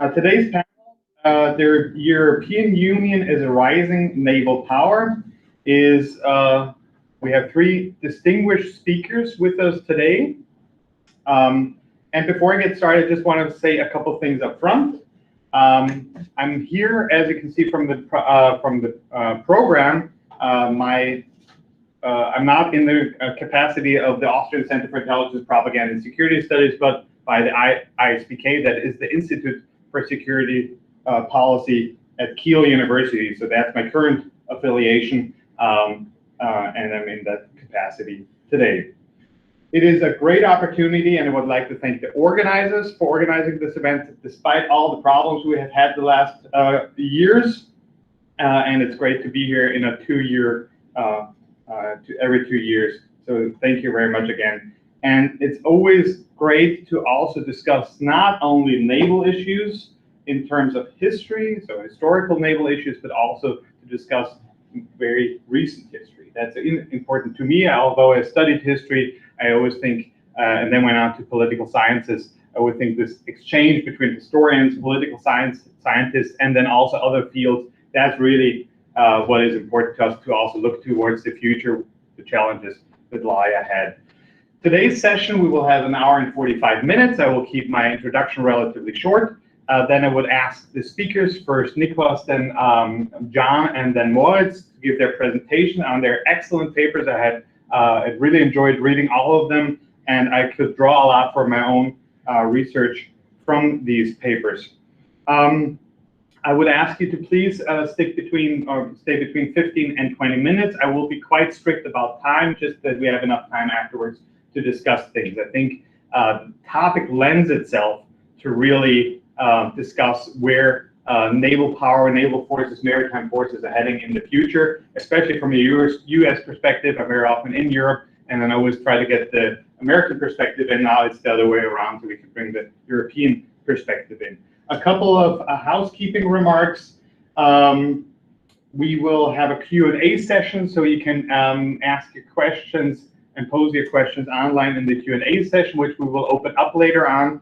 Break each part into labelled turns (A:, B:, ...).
A: Today's panel, the European Union is a rising naval power, we have three distinguished speakers with us today. And before I get started, I just want to say a couple things up front. I'm here, as you can see from the program. I'm not in the capacity of the Austrian Center for Intelligence, Propaganda, and Security Studies, but by the ISPK, that is the Institute for Security Policy at Kiel University. So that's my current affiliation, and I'm in that capacity today. It is a great opportunity, and I would like to thank the organizers for organizing this event, despite all the problems we have had the last years. And it's great to be here in a every 2 years. So thank you very much again. And it's always great to also discuss not only naval issues in terms of history, so historical naval issues, but also to discuss very recent history. That's important to me. Although I studied history, I always think, and then went on to political sciences, I would think this exchange between historians, political scientists, and then also other fields, that's really what is important to us to also look towards the future, the challenges that lie ahead. Today's session, we will have 1 hour and 45 minutes. I will keep my introduction relatively short. Then I would ask the speakers, first Niklas, then John, and then Moritz, to give their presentation on their excellent papers. I really enjoyed reading all of them, and I could draw a lot for my own research from these papers. I would ask you to please stay between 15 and 20 minutes. I will be quite strict about time, just that we have enough time afterwards to discuss things. I think the topic lends itself to really discuss where naval power, naval forces, maritime forces are heading in the future, especially from a US perspective. I'm very often in Europe, and then I always try to get the American perspective, and now it's the other way around, so we can bring the European perspective in. A couple of housekeeping remarks. We will have a Q&A session, so you can ask your questions and pose your questions online in the Q&A session, which we will open up later on.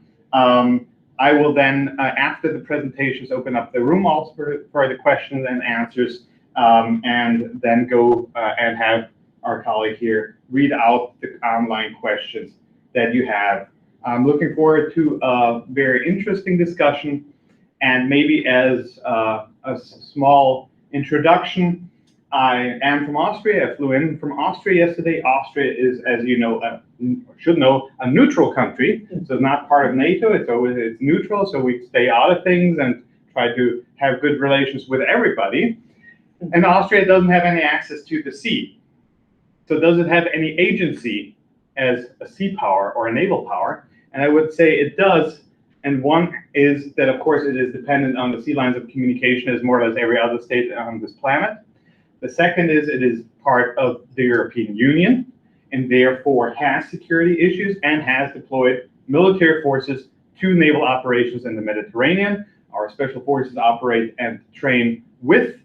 A: I will then, after the presentations, open up the room also for the questions and answers, and then go and have our colleague here read out the online questions that you have. I'm looking forward to a very interesting discussion, and maybe as a small introduction, I am from Austria. I flew in from Austria yesterday. Austria is, as you know, should know, a neutral country, so it's not part of NATO. It's neutral, so we stay out of things and try to have good relations with everybody. And Austria doesn't have any access to the sea. So does it have any agency as a sea power or a naval power? And I would say it does. And one is that, of course, it is dependent on the sea lines of communication as more or less every other state on this planet. The second is it is part of the European Union, and therefore has security issues and has deployed military forces to naval operations in the Mediterranean. Our special forces operate and train with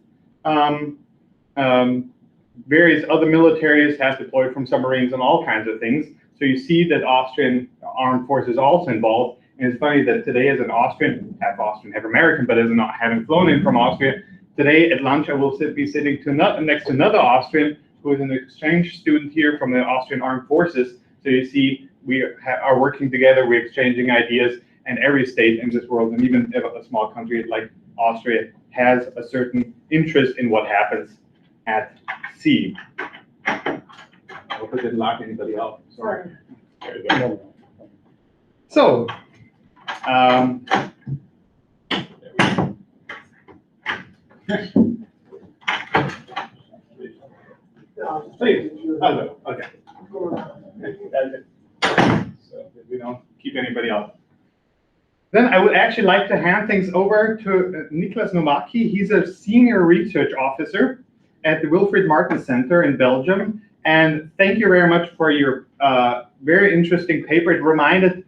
A: various other militaries, have deployed from submarines and all kinds of things. So you see that Austrian armed forces also involved. And it's funny that today, as an Austrian, half American, but as not having flown in from Austria, today at lunch I will be sitting next to another Austrian who is an exchange student here from the Austrian Armed Forces. So you see, we are working together, we're exchanging ideas, and every state in this world, and even a small country like Austria, has a certain interest in what happens at sea. I hope I didn't lock anybody out. Sorry. There you go. So, please. Oh, okay. So we don't keep anybody out. Then I would actually like to hand things over to Niklas Nomaki. He's a senior research officer at the Wilfried Martens Center in Belgium. And thank you very much for your very interesting paper. It reminded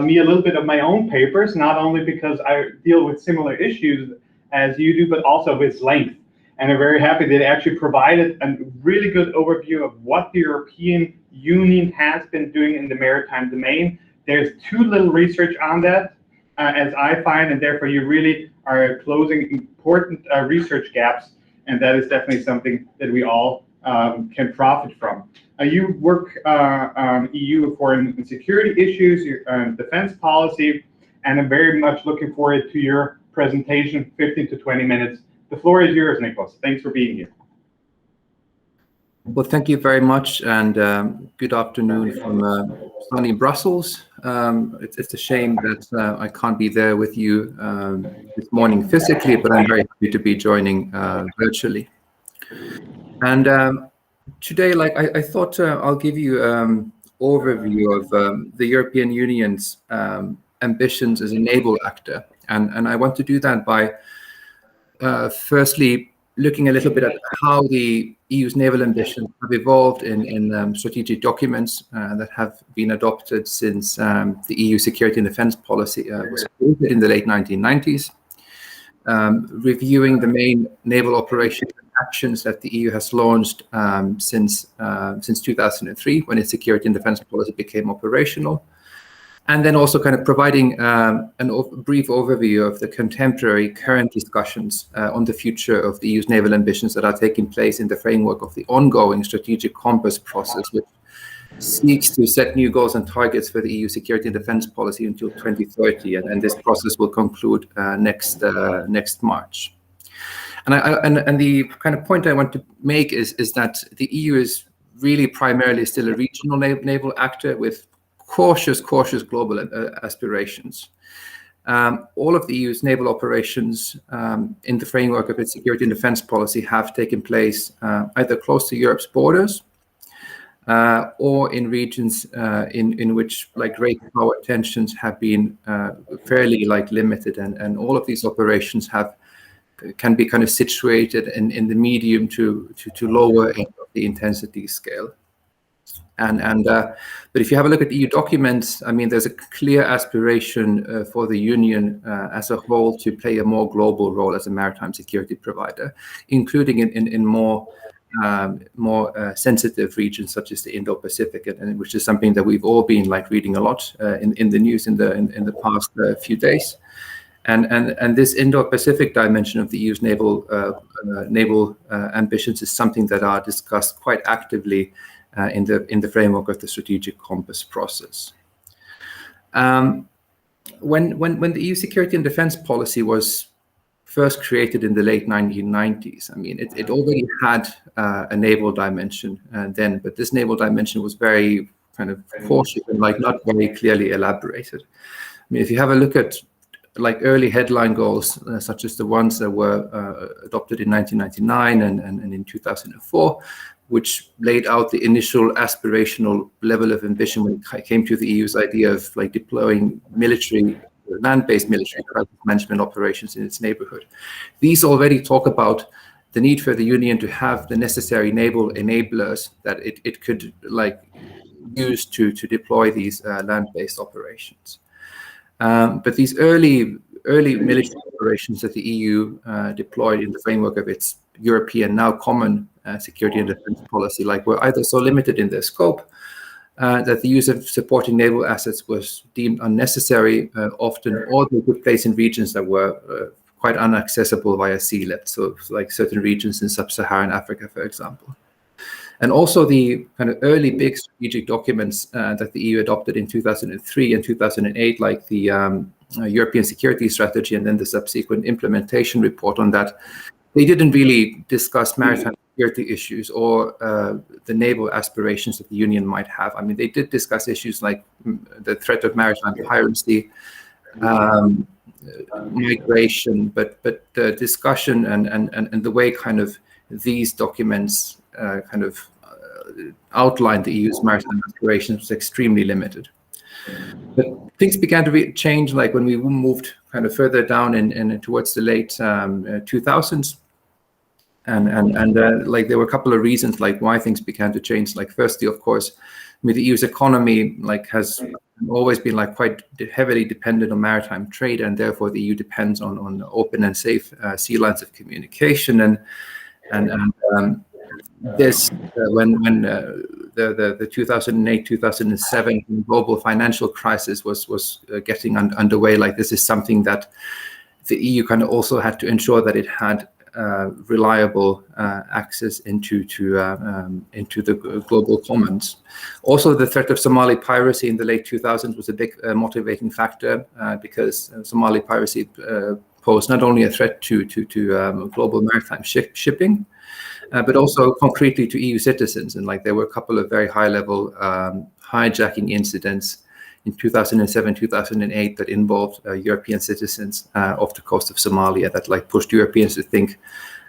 A: me a little bit of my own papers, not only because I deal with similar issues as you do, but also with its length. And I'm very happy that it actually provided a really good overview of what the European Union has been doing in the maritime domain. There's too little research on that. as I find, and therefore you really are closing important research gaps, and that is definitely something that we all can profit from. You work on EU foreign and security issues, your defense policy, and I'm very much looking forward to your presentation, 15 to 20 minutes. The floor is yours, Nicholas. Thanks for being here.
B: Well, thank you very much, and good afternoon from sunny Brussels. It's a shame that I can't be there with you this morning physically, but I'm very happy to be joining virtually. And today, I thought I'll give you an overview of the European Union's ambitions as a naval actor, and I want to do that by firstly looking a little bit at how the EU's naval ambitions have evolved in strategic documents that have been adopted since the EU security and defense policy was created in the late 1990s, reviewing the main naval operations and actions that the EU has launched since 2003, when its security and defense policy became operational, and then also kind of providing a brief overview of the contemporary current discussions on the future of the EU's naval ambitions that are taking place in the framework of the ongoing strategic compass process, which seeks to set new goals and targets for the EU security and defense policy until 2030, and this process will conclude next March. And the kind of point I want to make is that the EU is really primarily still a regional naval actor with cautious global aspirations. All of the EU's naval operations in the framework of its security and defense policy have taken place either close to Europe's borders or in regions in which great power tensions have been fairly limited, and all of these operations can be kind of situated in the medium to lower end of the intensity scale. But if you have a look at EU documents, I mean, there's a clear aspiration for the Union as a whole to play a more global role as a maritime security provider, including in more sensitive regions such as the Indo-Pacific, and which is something that we've all been reading a lot in the news in the past few days. And this Indo-Pacific dimension of the EU's naval ambitions is something that are discussed quite actively in the framework of the strategic compass process. When the EU security and defense policy was first created in the late 1990s, I mean, it already had a naval dimension then, but this naval dimension was very kind of cautious and not very clearly elaborated. I mean, if you have a look at early headline goals, such as the ones that were adopted in 1999 and in 2004, which laid out the initial aspirational level of ambition when it came to the EU's idea of deploying land-based military crisis management operations in its neighborhood. These already talk about the need for the Union to have the necessary naval enablers that it could use to deploy these land-based operations. But these early military operations that the EU deployed in the framework of its European, now common security and defense policy, were either so limited in their scope that the use of supporting naval assets was deemed unnecessary often, or they took place in regions that were quite inaccessible via sea lift, so certain regions in sub-Saharan Africa, for example. And also the kind of early big strategic documents that the EU adopted in 2003 and 2008, like the European Security Strategy and then the subsequent implementation report on that, they didn't really discuss maritime security issues or the naval aspirations that the Union might have. I mean, they did discuss issues like the threat of maritime piracy, migration, but the discussion and the way kind of these documents outlined the EU's maritime aspirations was extremely limited. But things began to change when we moved kind of further down and towards the late 2000s. And there were a couple of reasons why things began to change. Firstly, of course, I mean, the EU's economy has always been quite heavily dependent on maritime trade, and therefore the EU depends on open and safe sea lines of communication. And this when the 2008-2007 global financial crisis was getting underway, like this is something that the EU kind of also had to ensure that it had reliable access into the global commons. Also, the threat of Somali piracy in the late 2000s was a big motivating factor because Somali piracy posed not only a threat to global maritime shipping, but also concretely to EU citizens. And like there were a couple of very high-level hijacking incidents in 2007, 2008 that involved European citizens off the coast of Somalia that like pushed Europeans to think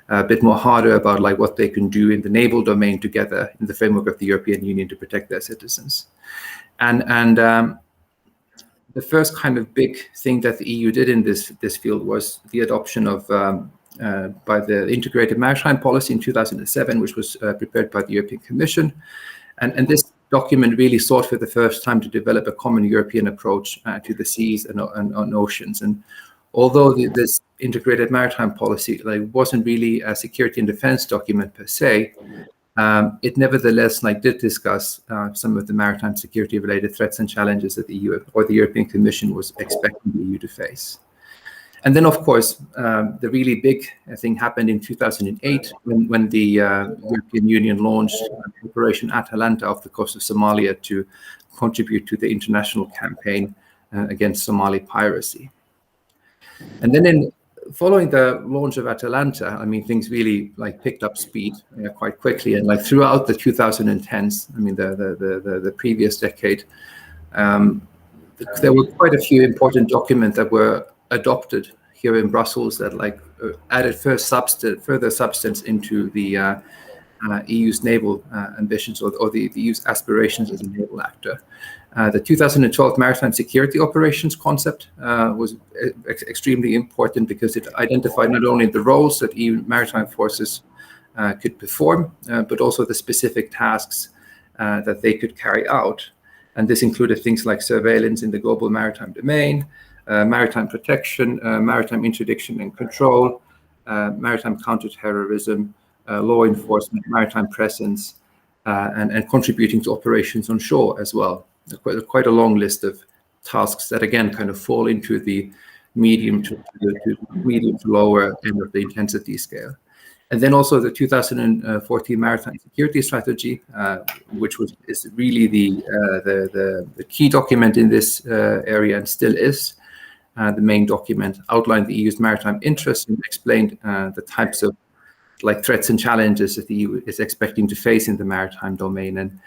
B: a bit more harder about like what they can do in the naval domain together in the framework of the European Union to protect their citizens. And the first kind of big thing that the EU did in this field was the adoption of by the Integrated Maritime Policy in 2007, which was prepared by the European Commission. And this document really sought for the first time to develop a common European approach to the seas and oceans. And although this integrated maritime policy wasn't really a security and defense document per se, it nevertheless did discuss some of the maritime security related threats and challenges that the EU or the European Commission was expecting the EU to face. And then, of course, the really big thing happened in 2008 when the European Union launched Operation Atalanta off the coast of Somalia to contribute to the international campaign against Somali piracy. And then following the launch of Atalanta, I mean, things really picked up speed quite quickly. And throughout the 2010s, I mean, the previous decade, there were quite a few important documents that were adopted here in Brussels that added further substance into the EU's naval ambitions or the EU's aspirations as a naval actor. The 2012 Maritime Security Operations concept was extremely important because it identified not only the roles that EU maritime forces could perform, but also the specific tasks that they could carry out. And this included things like surveillance in the global maritime domain, maritime protection, maritime interdiction and control, maritime counterterrorism, law enforcement, maritime presence, and contributing to operations on shore as well. Quite a long list of tasks that again kind of fall into the medium to lower end of the intensity scale. And then also the 2014 Maritime Security Strategy, which is really the key document in this area and still is. The main document outlined the EU's maritime interests and explained the types of threats and challenges that the EU is expecting to face in the maritime domain. And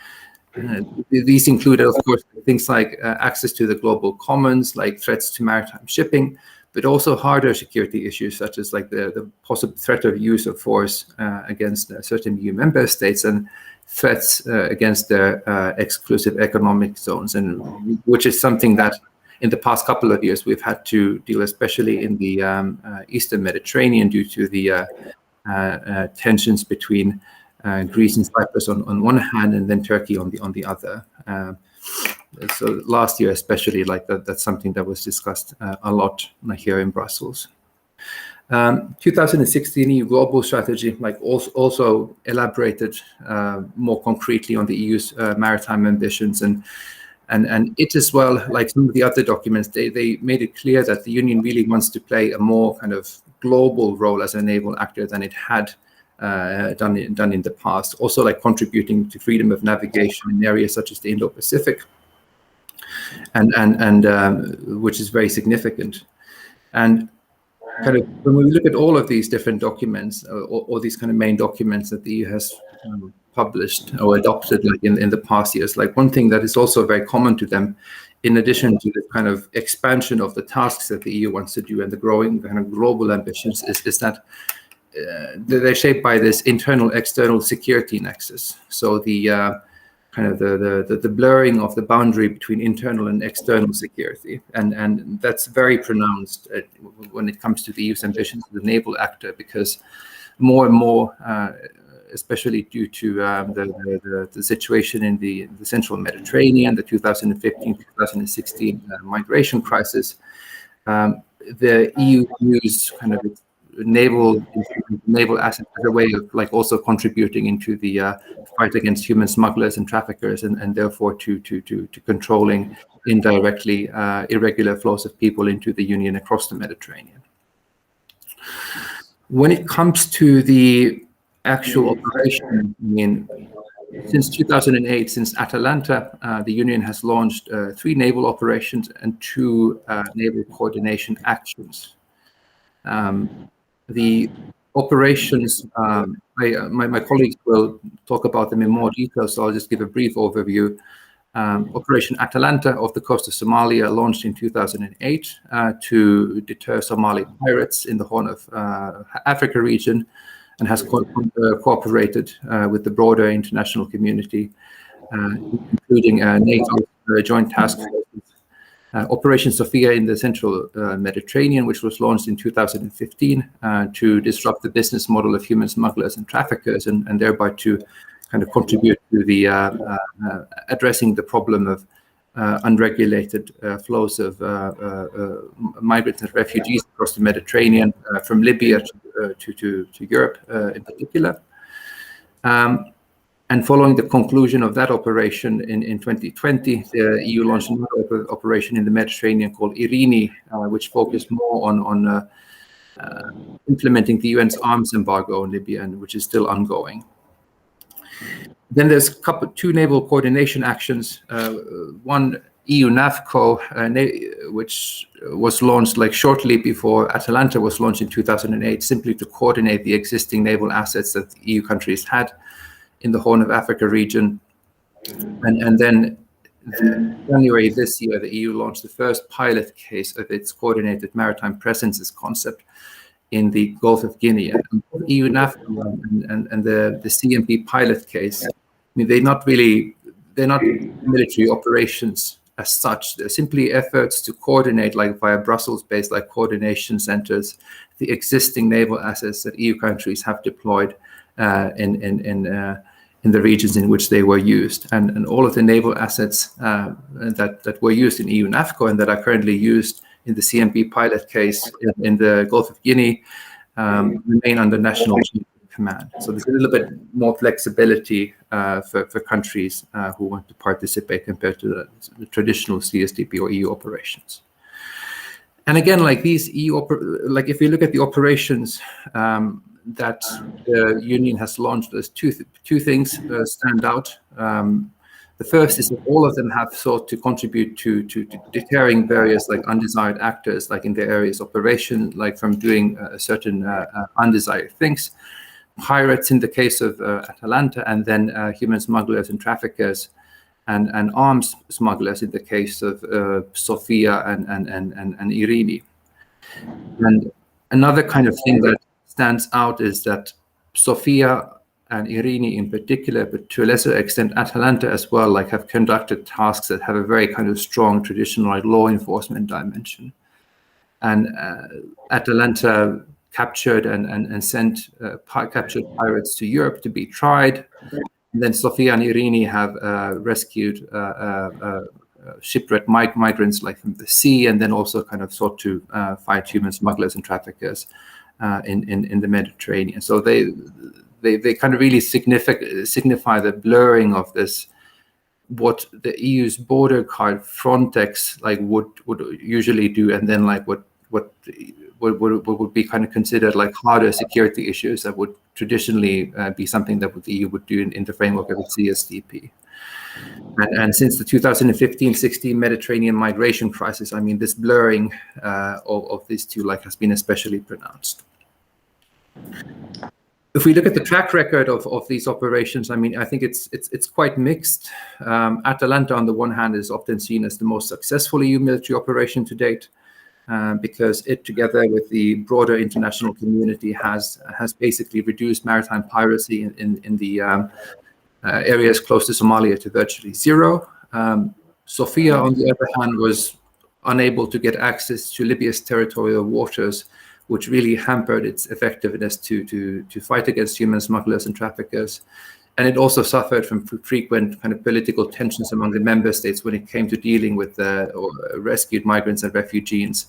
B: these included, of course, things like access to the global commons, like threats to maritime shipping, but also harder security issues such as the possible threat of use of force against certain EU member states and threats against their exclusive economic zones, and which is something that in the past couple of years we've had to deal, especially in the Eastern Mediterranean, due to the tensions between Greece and Cyprus on one hand, and then Turkey on the other. So last year, especially, that's something that was discussed a lot here in Brussels. 2016 EU Global Strategy also elaborated more concretely on the EU's maritime ambitions, and it as well, like some of the other documents, they made it clear that the Union really wants to play a more kind of global role as a naval actor than it had done in the past. Also, contributing to freedom of navigation in areas such as the Indo-Pacific, and which is very significant. And kind of when we look at all of these different documents, or these kind of main documents that the EU has published or adopted in the past years, one thing that is also very common to them, in addition to the kind of expansion of the tasks that the EU wants to do and the growing kind of global ambitions, is that they're shaped by this internal-external security nexus. So the kind of the blurring of the boundary between internal and external security, and that's very pronounced when it comes to the EU's ambitions as a naval actor, because more and more, especially due to the situation in the central Mediterranean, the 2015-2016 migration crisis, the EU views kind of its naval assets as a way of like also contributing into the fight against human smugglers and traffickers, and therefore to controlling indirectly irregular flows of people into the Union across the Mediterranean. When it comes to the actual operation, I mean, since 2008, since Atalanta, the Union has launched 3 naval operations and 2 naval coordination actions. The operations, my colleagues will talk about them in more detail, so I'll just give a brief overview. Operation Atalanta off the coast of Somalia launched in 2008 to deter Somali pirates in the Horn of Africa region, and has cooperated with the broader international community, including NATO Joint Task Forces. Operation Sophia in the central Mediterranean, which was launched in 2015 to disrupt the business model of human smugglers and traffickers, and thereby to kind of contribute to the addressing the problem of unregulated flows of migrants and refugees across the Mediterranean, from Libya to Europe in particular. And following the conclusion of that operation in 2020, the EU launched another operation in the Mediterranean called Irini, which focused more on implementing the UN's arms embargo on Libya, and which is still ongoing. Then there's 2 naval coordination actions. One, EU NAVCO, which was launched like shortly before Atalanta was launched in 2008, simply to coordinate the existing naval assets that EU countries had in the Horn of Africa region. And then in January this year, the EU launched the first pilot case of its coordinated maritime presences concept in the Gulf of Guinea. And EU NAVCO and the CMP pilot case, I mean, they're not military operations as such. They're simply efforts to coordinate, like via Brussels-based like coordination centers, the existing naval assets that EU countries have deployed in the regions in which they were used, and all of the naval assets that were used in EU NAVCO and that are currently used in the CMP pilot case in the Gulf of Guinea remain under national command. So there's a little bit more flexibility for countries who want to participate compared to the traditional CSDP or EU operations. And again, like these like if you look at the operations that the Union has launched, there's two things stand out. The first is that all of them have sought to contribute to deterring various like undesired actors, like in their areas of operation, like from doing certain undesired things. Pirates in the case of Atalanta, and then human smugglers and traffickers, and arms smugglers in the case of Sophia and Irini. And another kind of thing that stands out is that Sophia and Irini in particular, but to a lesser extent Atalanta as well, like have conducted tasks that have a very kind of strong traditional like law enforcement dimension. And Atalanta captured and sent captured pirates to Europe to be tried. And then Sophia and Irini have rescued shipwrecked migrants like from the sea, and then also kind of sought to fight human smugglers and traffickers in the Mediterranean. So they kind of really signify the blurring of this, what the EU's border guard Frontex like would usually do, and then like what would be kind of considered like harder security issues that would traditionally be something that the EU would do in the framework of its CSDP. And since the 2015-16 Mediterranean migration crisis, I mean, this blurring of these two like has been especially pronounced. If we look at the track record of these operations, I mean, I think it's quite mixed. Atalanta, on the one hand, is often seen as the most successful EU military operation to date, because it, together with the broader international community, has basically reduced maritime piracy in the areas close to Somalia to virtually zero. Sophia, on the other hand, was unable to get access to Libya's territorial waters, which really hampered its effectiveness to fight against human smugglers and traffickers. And it also suffered from frequent kind of political tensions among the member states when it came to dealing with rescued migrants and refugees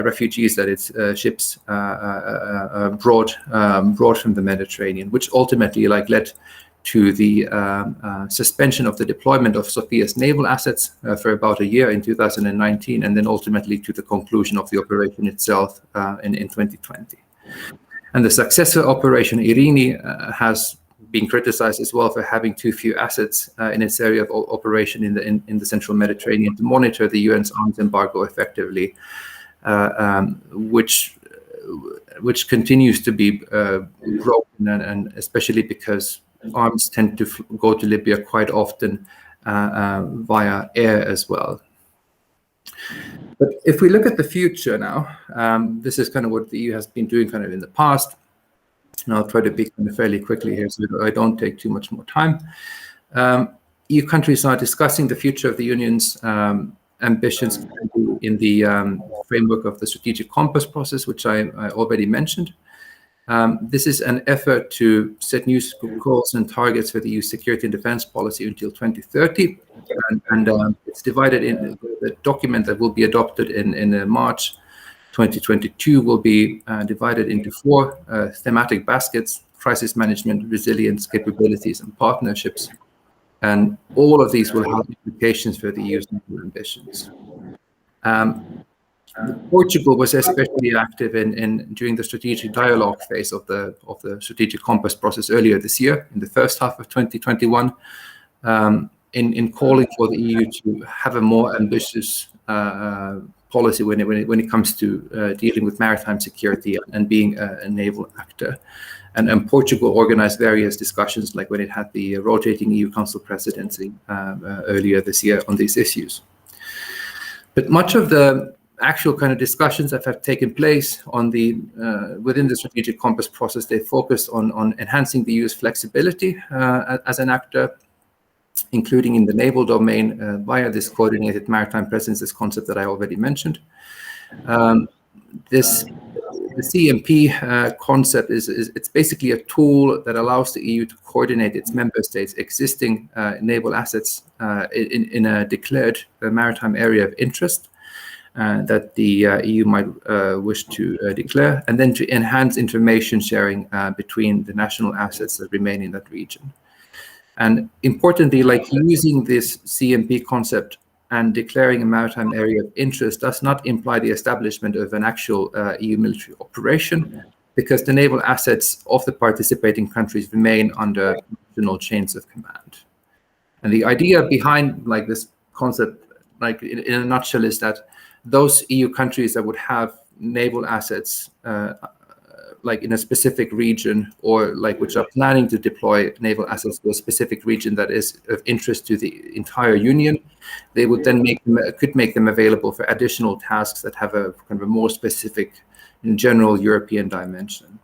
B: refugees that its ships brought from the Mediterranean, which ultimately led to the suspension of the deployment of Sophia's naval assets for about a year in 2019, and then ultimately to the conclusion of the operation itself in 2020. And the successor operation, Irini, has been criticized as well for having too few assets in its area of operation in the central Mediterranean to monitor the UN's arms embargo effectively, which continues to be broken, and especially because arms tend to go to Libya quite often via air as well. But if we look at the future now, this is kind of what the EU has been doing kind of in the past. And I'll try to be kind of fairly quickly here so that I don't take too much more time. EU countries are discussing the future of the Union's ambitions in the framework of the strategic compass process, which I already mentioned. This is an effort to set new goals and targets for the EU security and defense policy until 2030. And it's divided in the document that will be adopted in March 2022 will be divided into 4 thematic baskets: crisis management, resilience, capabilities, and partnerships. And all of these will have implications for the EU's naval ambitions. Portugal was especially active during the strategic dialogue phase of the strategic compass process earlier this year, in the first half of 2021, in calling for the EU to have a more ambitious policy when it comes to dealing with maritime security and being a naval actor. And Portugal organized various discussions, like when it had the rotating EU Council presidency earlier this year on these issues. But much of the actual kind of discussions that have taken place on within the strategic compass process, they focused on enhancing the EU's flexibility as an actor, including in the naval domain via this coordinated maritime presence, this concept that I already mentioned. The CMP concept it's basically a tool that allows the EU to coordinate its member states' existing naval assets in a declared maritime area of interest that the EU might wish to declare, and then to enhance information sharing between the national assets that remain in that region. And importantly, using this CMP concept and declaring a maritime area of interest does not imply the establishment of an actual EU military operation, because the naval assets of the participating countries remain under national chains of command. And the idea behind this concept, in a nutshell, is that those EU countries that would have naval assets in a specific region, or which are planning to deploy naval assets to a specific region that is of interest to the entire Union, they would then could make them available for additional tasks that have a kind of a more specific and general European dimension.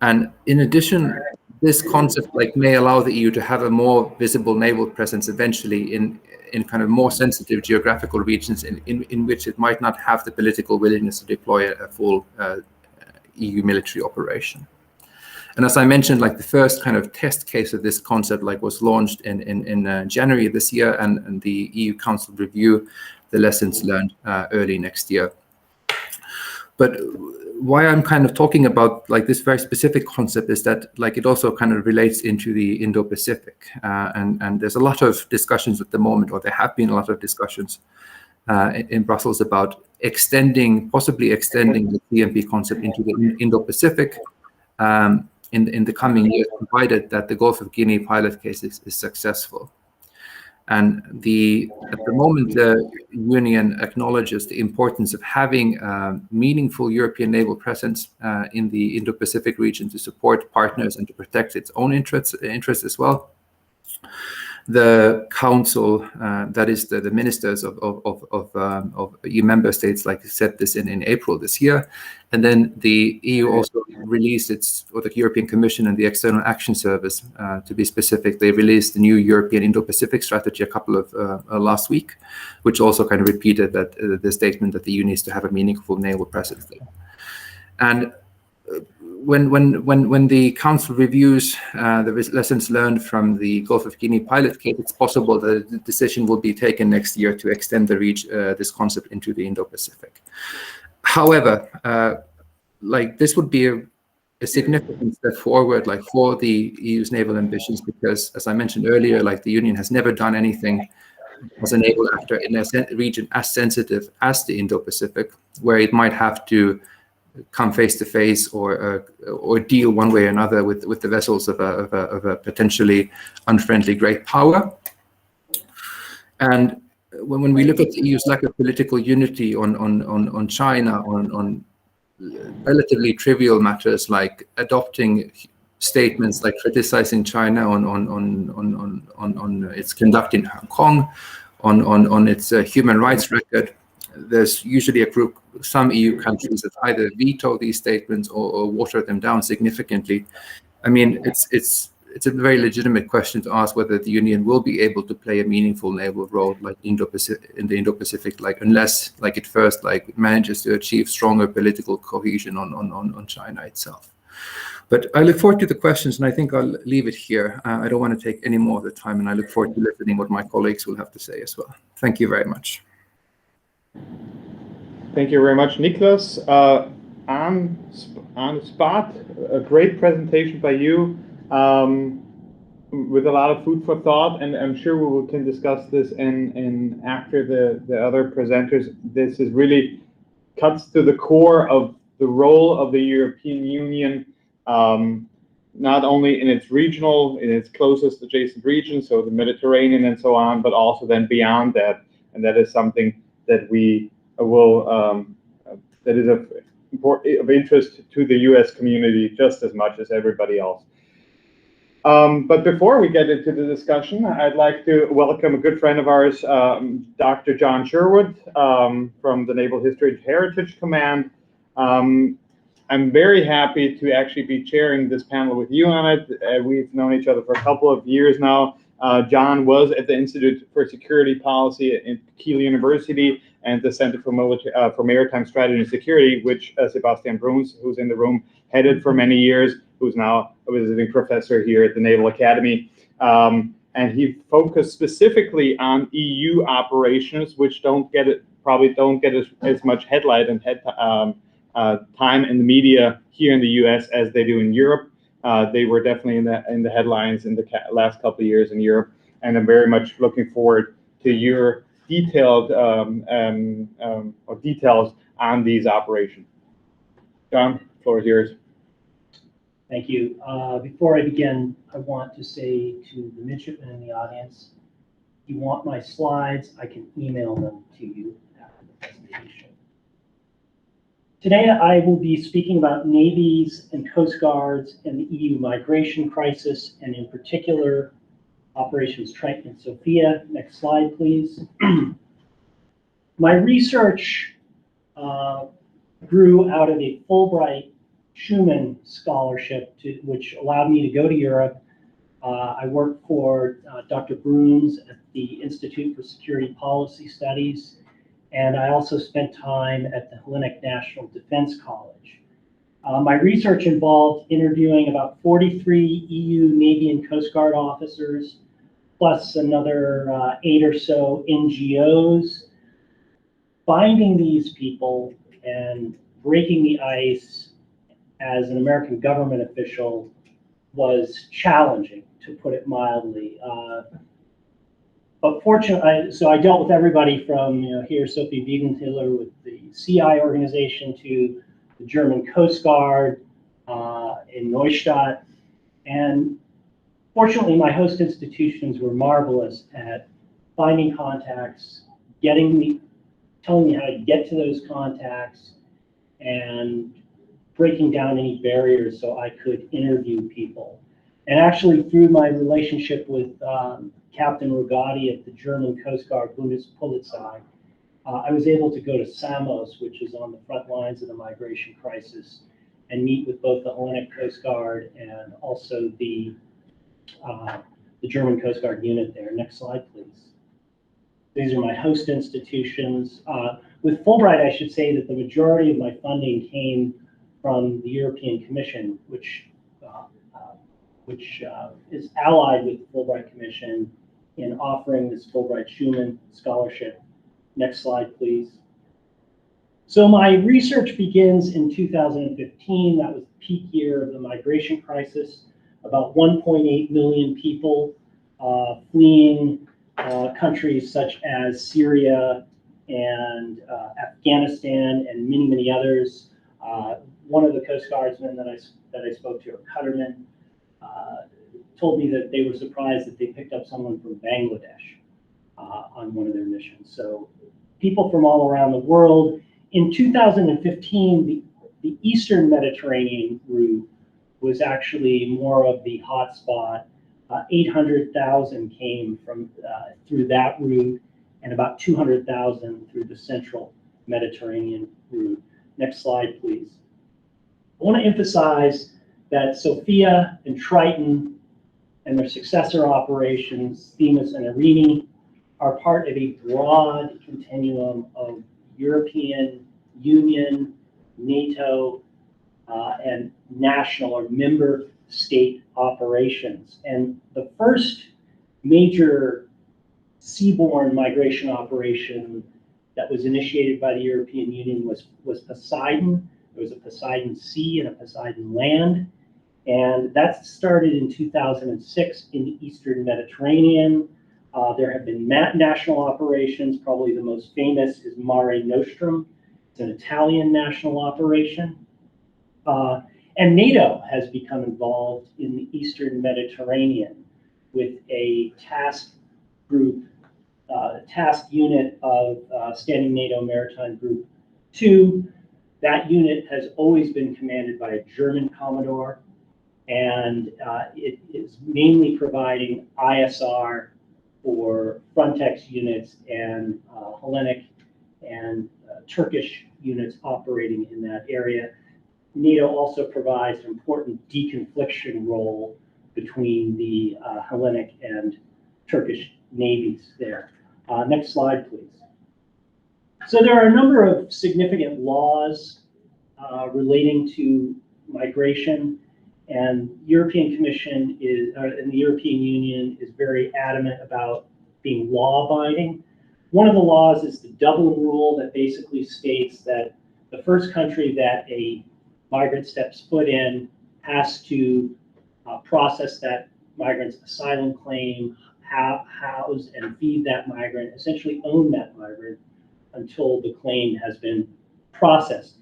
B: And in addition, this concept may allow the EU to have a more visible naval presence eventually in kind of more sensitive geographical regions in which it might not have the political willingness to deploy a full EU military operation. And as I mentioned, the first kind of test case of this concept was launched in January this year, and the EU Council review the lessons learned early next year. But why I'm kind of talking about this very specific concept is that it also kind of relates into the Indo-Pacific, and there's a lot of discussions at the moment, or there have been a lot of discussions in Brussels about possibly extending the CMP concept into the Indo-Pacific in the coming years, provided that the Gulf of Guinea pilot case is successful. And at the moment, the Union acknowledges the importance of having a meaningful European naval presence in the Indo-Pacific region to support partners and to protect its own interests as well. The Council, that is the ministers of EU member states, said this in April this year, and then the EU also released the European Commission and the External Action Service, to be specific, they released the new European Indo-Pacific strategy a couple of last week, which also kind of repeated that the statement that the EU needs to have a meaningful naval presence there. And when the Council reviews the lessons learned from the Gulf of Guinea pilot case, it's possible that the decision will be taken next year to extend this concept into the Indo-Pacific. However, this would be a significant step forward, for the EU's naval ambitions, because, as I mentioned earlier, the Union has never done anything as a naval actor in a region as sensitive as the Indo-Pacific, where it might have to come face to face or deal one way or another with the vessels of a potentially unfriendly great power. And when we look at the EU's lack of political unity on China, on relatively trivial matters like adopting statements like criticizing China on its conduct in Hong Kong, on its human rights record, there's usually a group, some EU countries, that either veto these statements or water them down significantly. I mean, it's a very legitimate question to ask whether the Union will be able to play a meaningful naval role in the Indo-Pacific, unless it first manages to achieve stronger political cohesion on China itself. But I look forward to the questions, and I think I'll leave it here. I don't want to take any more of the time, and I look forward to listening what my colleagues will have to say as well. Thank you very much.
A: Thank you very much, Niklas. On the spot, a great presentation by you, with a lot of food for thought, and I'm sure we can discuss this in after the other presenters. This is really cuts to the core of the role of the European Union, not only in its closest adjacent region, so the Mediterranean and so on, but also then beyond that. And that is something that we will, that is of interest to the US community just as much as everybody else. But before we get into the discussion, I'd like to welcome a good friend of ours, Dr. John Sherwood, from the Naval History and Heritage Command. I'm very happy to actually be chairing this panel with you on it. We've known each other for a couple of years now. John was at the Institute for Security Policy at Kiel University and the Center for Maritime Strategy and Security, which Sebastian Bruns, who's in the room, headed for many years, who's now a visiting professor here at the Naval Academy. And he focused specifically on EU operations, which probably don't get as much headlight and time in the media here in the US as they do in Europe. They were definitely in the headlines in the last couple of years in Europe, and I'm very much looking forward to your detailed details on these operations. John, the floor is yours.
C: Thank you. Before I begin, I want to say to the midshipmen in the audience, if you want my slides, I can email them to you after the presentation. Today, I will be speaking about navies and coast guards and the EU migration crisis, and in particular, Operations Triton and Sophia. Next slide, please. My research grew out of a Fulbright Schumann scholarship, which allowed me to go to Europe. I worked for Dr. Bruns at the Institute for Security Policy Studies, and I also spent time at the Hellenic National Defense College. My research involved interviewing about 43 EU Navy and Coast Guard officers, plus another 8 or so NGOs. Finding these people and breaking the ice as an American government official was challenging, to put it mildly. But fortunately, so I dealt with everybody from, here, Sophie Wiegenthaler with the CI organization to the German Coast Guard in Neustadt. And fortunately, my host institutions were marvelous at finding contacts, telling me how to get to those contacts, and breaking down any barriers so I could interview people. And actually, through my relationship with Captain Rogati at the German Coast Guard Bundespolizei, I was able to go to Samos, which is on the front lines of the migration crisis, and meet with both the Hellenic Coast Guard and also the German Coast Guard unit there. Next slide, please. These are my host institutions. With Fulbright, I should say that the majority of my funding came from the European Commission, which is allied with the Fulbright Commission in offering this Fulbright-Schumann Scholarship. Next slide, please. So my research begins in 2015. That was the peak year of the migration crisis. About 1.8 million people fleeing countries such as Syria and Afghanistan and many, many others. One of the Coast Guardsmen that I spoke to, a Cutterman, told me that they were surprised that they picked up someone from Bangladesh on one of their missions. So people from all around the world. In 2015, the Eastern Mediterranean route was actually more of the hotspot. 800,000 came from through that route, and about 200,000 through the Central Mediterranean route. Next slide, please. I want to emphasize that Sophia and Triton and their successor operations, Themis and Irini, are part of a broad continuum of European Union, NATO, and national or member state operations. And the first major seaborne migration operation that was initiated by the European Union was Poseidon. There was a Poseidon Sea and a Poseidon Land. And that started in 2006 in the Eastern Mediterranean. There have been national operations. Probably the most famous is Mare Nostrum. It's an Italian national operation. And NATO has become involved in the Eastern Mediterranean with a task group, task unit of Standing NATO Maritime Group 2. That unit has always been commanded by a German Commodore, and it is mainly providing ISR for Frontex units and Hellenic and Turkish units operating in that area. NATO also provides an important deconfliction role between the Hellenic and Turkish navies there. Next slide, please. So there are a number of significant laws relating to migration, and European Commission and the European Union is very adamant about being law-abiding. One of the laws is the Dublin Rule that basically states that the first country that a migrant steps foot in has to process that migrant's asylum claim, house and feed that migrant, essentially own that migrant until the claim has been processed.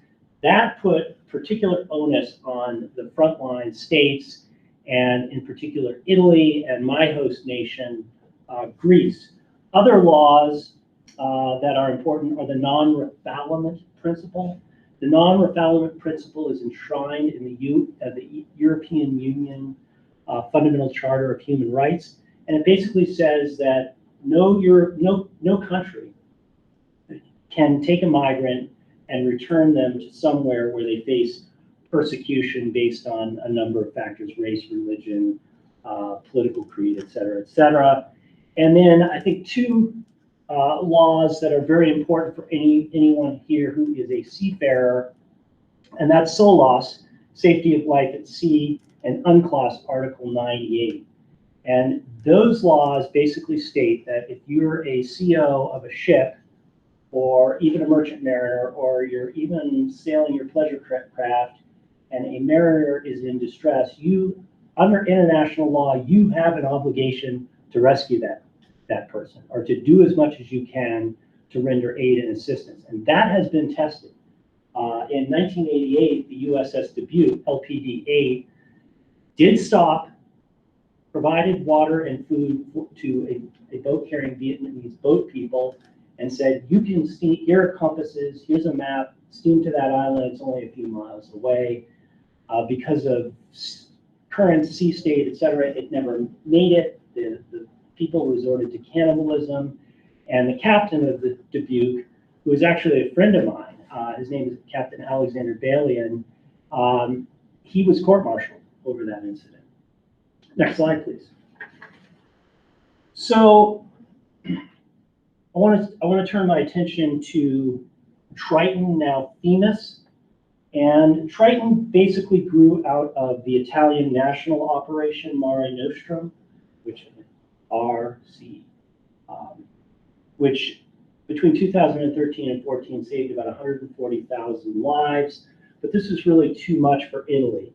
C: That put particular onus on the frontline states, and in particular Italy and my host nation, Greece. Other laws that are important are the non-refoulement principle. The non-refoulement principle is enshrined in the European Union Fundamental Charter of Human Rights, and it basically says that no country can take a migrant and return them to somewhere where they face persecution based on a number of factors: race, religion, political creed, et cetera, et cetera. And then I think two laws that are very important for anyone here who is a seafarer, and that's SOLAS, Safety of Life at Sea, and UNCLOS Article 98. And those laws basically state that if you're a CO of a ship, or even a merchant mariner, or you're even sailing your pleasure craft, and a mariner is in distress, you, under international law, you have an obligation to rescue that person, or to do as much as you can to render aid and assistance. And that has been tested. In 1988, the USS Dubuque, LPD-8, did stop, provided water and food to a boat carrying Vietnamese boat people, and said, you can steam, here are compasses, here's a map, steam to that island, it's only a few miles away. Because of current sea state, et cetera, it never made it. The people resorted to cannibalism, and the captain of the Dubuque, who is actually a friend of mine, his name is Captain Alexander Balian, he was court-martialed over that incident. Next slide, please. So I want to turn my attention to Triton, now Themis, And Triton basically grew out of the Italian national operation Mare Nostrum, which RC, which between 2013 and 14 saved about 140,000 lives. But this is really too much for Italy.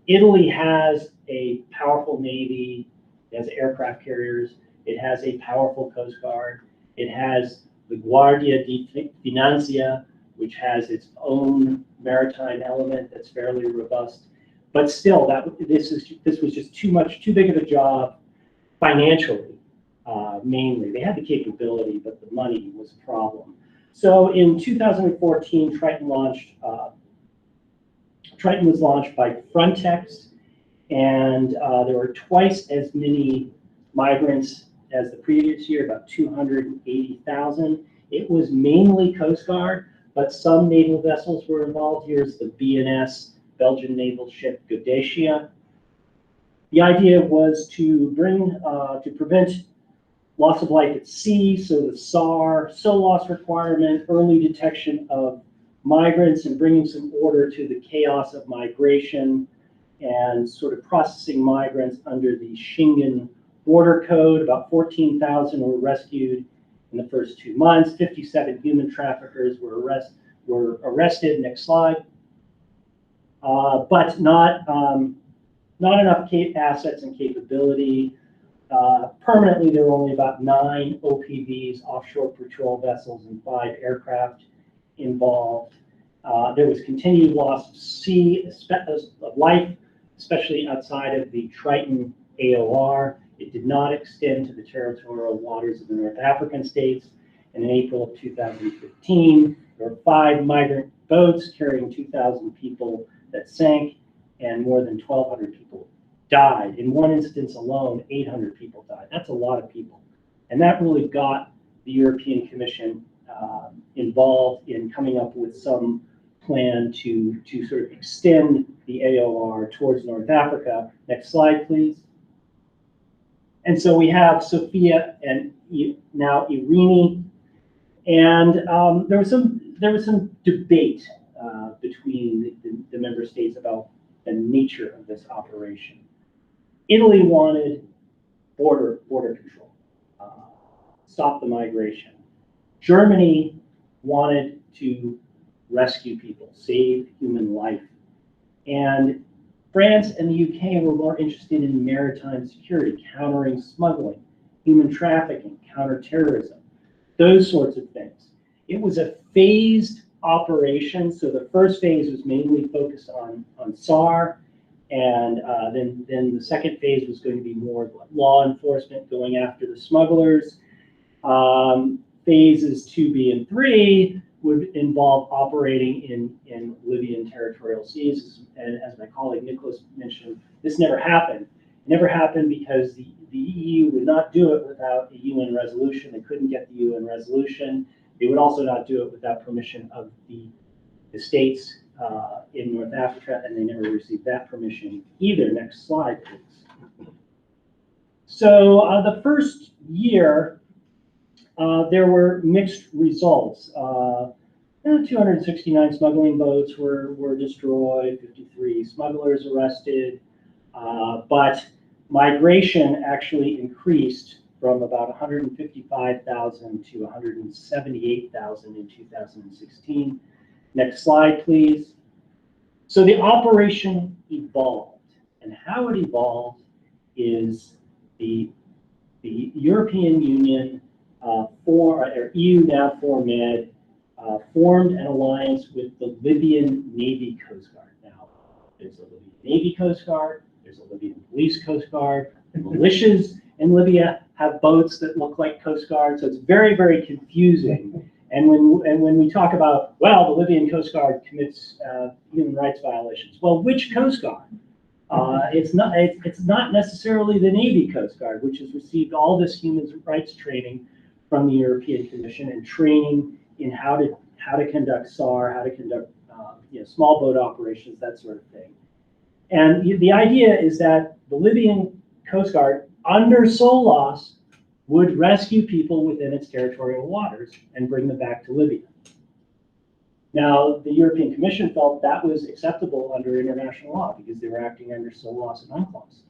C: Italy has a powerful navy, it has aircraft carriers, it has a powerful Coast Guard, it has the Guardia di Finanza, which has its own maritime element that's fairly robust. But still, this was just too big of a job financially, mainly. They had the capability, but the money was a problem. So in 2014, Triton was launched by Frontex, and there were twice as many migrants as the previous year, about 280,000. It was mainly Coast Guard, but some naval vessels were involved. Here's the BNS, Belgian naval ship Godetia. The idea was to prevent loss of life at sea, so the SAR, SOLAS requirement, early detection of migrants and bringing some order to the chaos of migration, and sort of processing migrants under the Schengen Border Code. About 14,000 were rescued in the first 2 months. 57 human traffickers were arrested. Next slide. But not enough assets and capability. Permanently, there were only about 9 OPVs, offshore patrol vessels, and 5 aircraft involved. There was continued loss of life, especially outside of the Triton AOR. It did not extend to the territorial waters of the North African states. And in April of 2015, there were 5 migrant boats carrying 2,000 people that sank, and more than 1,200 people died. In one instance alone, 800 people died. That's a lot of people. And that really got the European Commission involved in coming up with some plan to sort of extend the AOR towards North Africa. Next slide, please. And so we have Sophia and now Irini. And there was some debate between the member states about the nature of this operation. Italy wanted border control, stop the migration. Germany wanted to rescue people, save human life. And France and the UK were more interested in maritime security, countering smuggling, human trafficking, counterterrorism, those sorts of things. It was a phased operation. So the first phase was mainly focused on SAR, and then the second phase was going to be more law enforcement, going after the smugglers. Phases 2B and 3 would involve operating in Libyan territorial seas. And as my colleague Nicholas mentioned, this never happened. It never happened because the EU would not do it without a UN resolution. They couldn't get the UN resolution. They would also not do it without permission of the states in North Africa, and they never received that permission either. Next slide, please. So the first year, there were mixed results. 269 smuggling boats were destroyed, 53 smugglers arrested, but migration actually increased from about 155,000 to 178,000 in 2016. Next slide, please. So the operation evolved, and how it evolved is the European Union or EU NAVFOR Med formed an alliance with the Libyan Navy Coast Guard. Now, there's a Libyan Navy Coast Guard, there's a Libyan Police Coast Guard, the militias in Libya have boats that look like Coast Guard, so it's very, very confusing. And when we talk about, well, the Libyan Coast Guard commits human rights violations, well, which Coast Guard? It's not necessarily the Navy Coast Guard, which has received all this human rights training from the European Commission and training in how to conduct SAR, how to conduct small boat operations, that sort of thing. And the idea is that the Libyan Coast Guard, under SOLAS, would rescue people within its territorial waters and bring them back to Libya. Now, the European Commission felt that was acceptable under international law because they were acting under SOLAS and UNCLOS.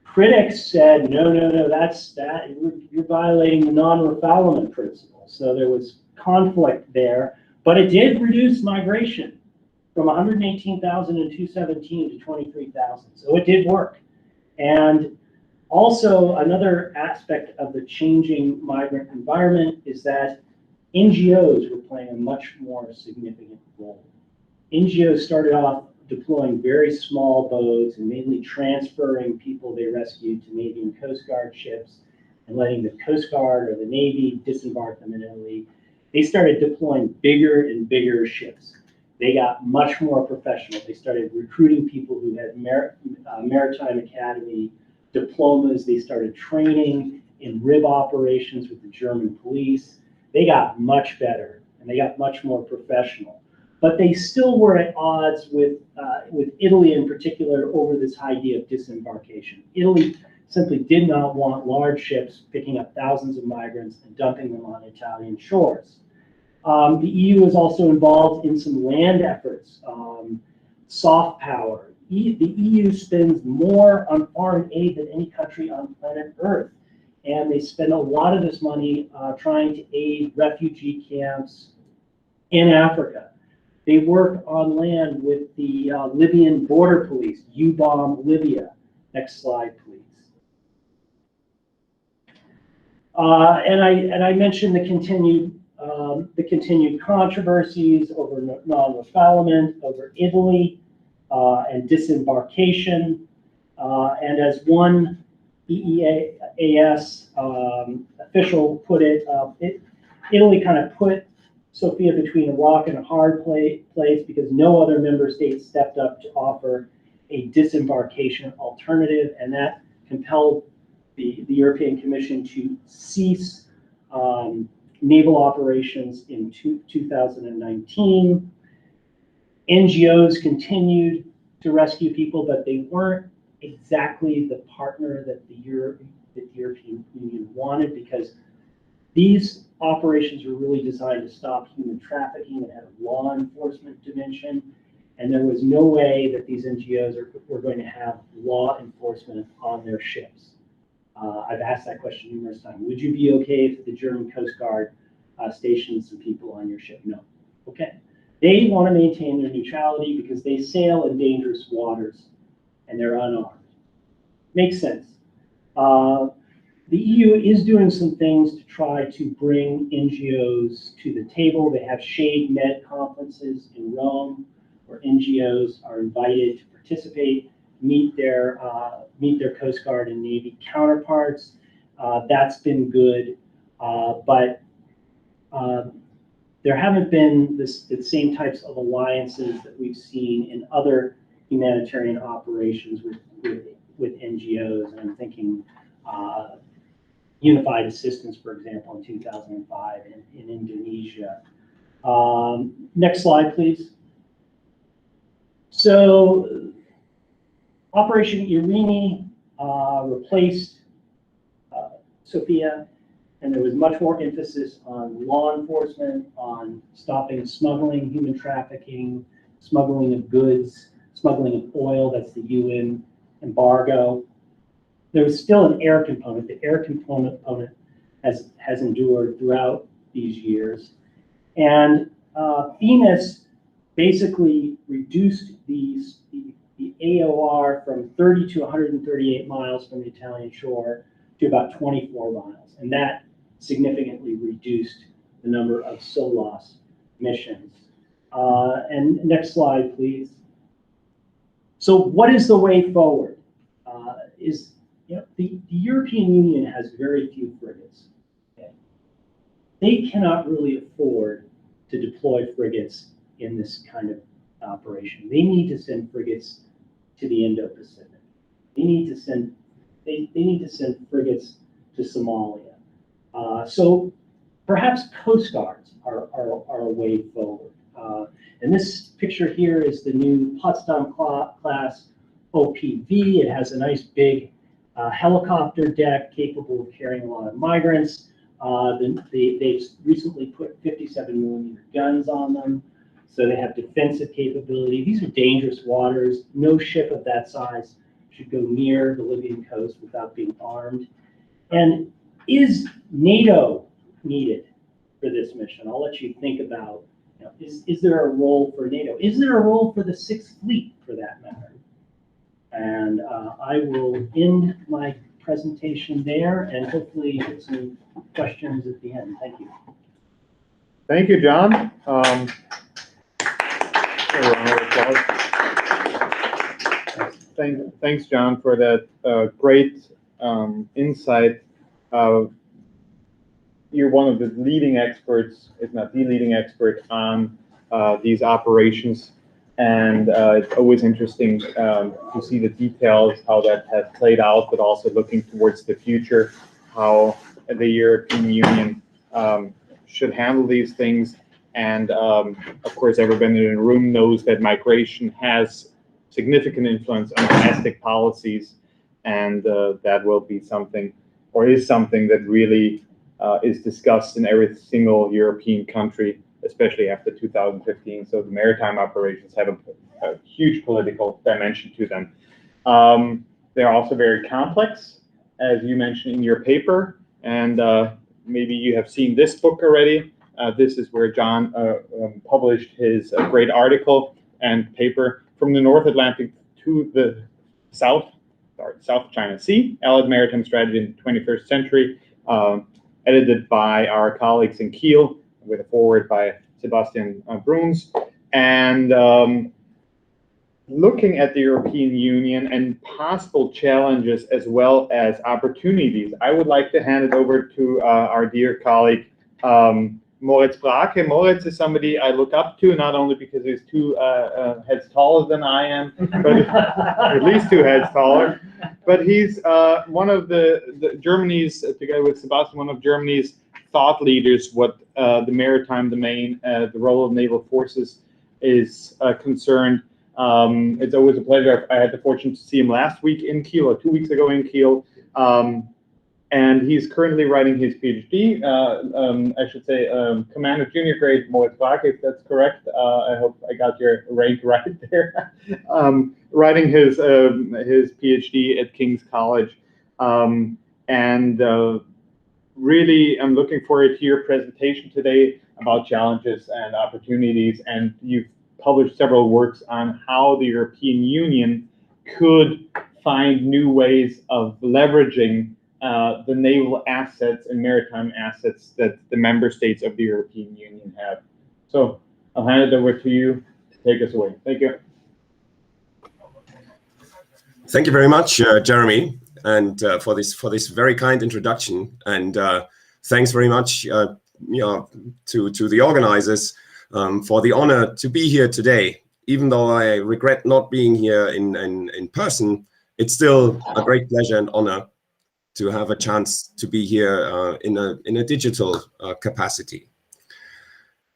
C: Critics said, no, you're violating the non-refoulement principle. So there was conflict there, but it did reduce migration from 118,000 in 2017 to 23,000. So it did work. And also another aspect of the changing migrant environment is that NGOs were playing a much more significant role. NGOs started off deploying very small boats and mainly transferring people they rescued to Navy and Coast Guard ships and letting the Coast Guard or the Navy disembark them in Italy. They started deploying bigger and bigger ships. They got much more professional. They started recruiting people who had Maritime Academy diplomas. They started training in RIB operations with the German police. They got much better and they got much more professional. But they still were at odds with Italy in particular over this idea of disembarkation. Italy simply did not want large ships picking up thousands of migrants and dumping them on Italian shores. The EU is also involved in some land efforts, soft power. The EU spends more on foreign aid than any country on planet Earth. And they spend a lot of this money trying to aid refugee camps in Africa. They work on land with the Libyan border police, U-bomb Libya. Next slide, please. And I mentioned the continued controversies over non-refoulement, over Italy, and disembarkation. And as one EEAS official put it, Italy kind of put Sophia between a rock and a hard place because no other member state stepped up to offer a disembarkation alternative, and that compelled the European Commission to cease naval operations in 2019. NGOs continued to rescue people, but they weren't exactly the partner that the European Union wanted, because these operations were really designed to stop human trafficking. It had a law enforcement dimension, and there was no way that these NGOs were going to have law enforcement on their ships. I've asked that question numerous times. Would you be okay if the German Coast Guard stationed some people on your ship? No. Okay. They want to maintain their neutrality because they sail in dangerous waters and they're unarmed. Makes sense. The EU is doing some things to try to bring NGOs to the table. They have Shade Med conferences in Rome where NGOs are invited to participate, meet their Coast Guard and Navy counterparts. That's been good, but there haven't been the same types of alliances that we've seen in other humanitarian operations with NGOs. And I'm thinking Unified Assistance, for example, in 2005 in Indonesia. Next slide, please. So Operation Irini replaced Sophia, and there was much more emphasis on law enforcement, on stopping smuggling, human trafficking, smuggling of goods, smuggling of oil. That's the UN embargo. There was still an air component. The air component has endured throughout these years. And FEMIS basically reduced the AOR from 30 to 138 miles from the Italian shore to about 24 miles. And that significantly reduced the number of SOLAS missions. And next slide, please. So what is the way forward? The European Union has very few frigates. Okay? They cannot really afford to deploy frigates in this kind of operation. They need to send frigates to the IndoPacific. They need to send frigates to Somalia. So perhaps Coast Guards are a way forward. And this picture here is the new Potsdam class OPV. It has a nice big helicopter deck capable of carrying a lot of migrants. They've recently put 57mm guns on them, so they have defensive capability. These are dangerous waters. No ship of that size should go near the Libyan coast without being armed. And is NATO needed for this mission? I'll let you think about, is there a role for NATO? Is there a role for the Sixth Fleet, for that matter? And I will end my presentation there and hopefully get some questions at the end. Thank you.
A: Thank you, John. Thanks, John, for that great insight. You're one of the leading experts, if not the leading expert, on these operations. And it's always interesting to see the details, how that has played out, but also looking towards the future, how the European Union should handle these things. And of course, everybody in the room knows that migration has significant influence on domestic policies, and that will be something, or is something, that really is discussed in every single European country, especially after 2015. So the maritime operations have a huge political dimension to them. They're also very complex, as you mentioned in your paper, and maybe you have seen this book already. This is where John published his great article and paper, From the North Atlantic to the South China Sea, Allied Maritime Strategy in the 21st Century, edited by our colleagues in Kiel, with a foreword by Sebastian Bruns. And looking at the European Union and possible challenges as well as opportunities, I would like to hand it over to our dear colleague, Moritz Brake. Moritz is somebody I look up to, not only because he's 2 heads taller than I am, but at least 2 heads taller. But he's one of the Germany's, together with Sebastian, one of Germany's thought leaders what the maritime domain, the role of naval forces is concerned. It's always a pleasure. I had the fortune to see him last week in Kiel, or 2 weeks ago in Kiel. And he's currently writing his PhD, I should say, Commander Junior Grade Moritz Brake, if that's correct. I hope I got your rank right there. Writing his PhD at King's College. Really, I'm looking forward to your presentation today about challenges and opportunities. And you've published several works on how the European Union could find new ways of leveraging the naval assets and maritime assets that the member states of the European Union have. So I'll hand it over to you to take us away. Thank you.
D: Thank you very much, Jeremy, and for this very kind introduction. And thanks very much, to the organizers for the honor to be here today. Even though I regret not being here in person, it's still a great pleasure and honor to have a chance to be here in a digital capacity.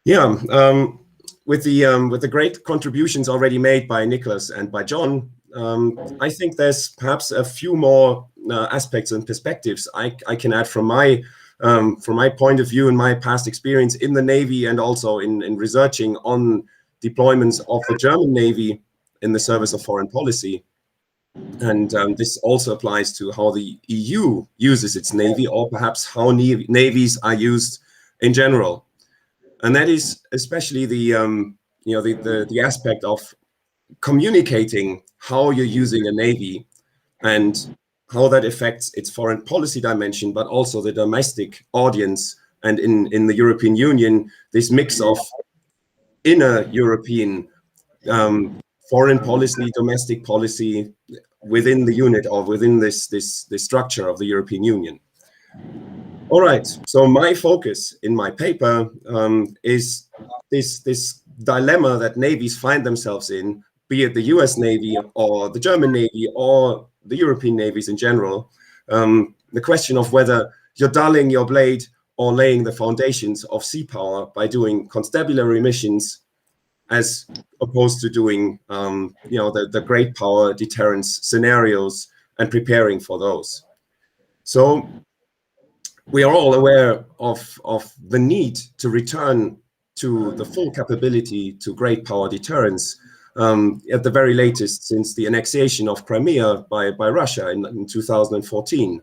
D: Yeah, with the great contributions already made by Nicholas and by John, I think there's perhaps a few more aspects and perspectives I can add from my point of view and my past experience in the Navy, and also in researching on deployments of the German Navy in the service of foreign policy. And this also applies to how the EU uses its Navy, or perhaps how navies are used in general. And that is especially the aspect of communicating how you're using a Navy and how that affects its foreign policy dimension, but also the domestic audience. And in the European Union, this mix of inner European foreign policy, domestic policy within the unit, or within this structure of the European Union. All right, so my focus in my paper is this dilemma that navies find themselves in, be it the US Navy or the German Navy or the European navies in general. The question of whether you're dulling your blade or laying the foundations of sea power by doing constabulary missions, as opposed to doing the great power deterrence scenarios and preparing for those. So we are all aware of the need to return to the full capability to great power deterrence at the very latest since the annexation of Crimea by Russia in 2014.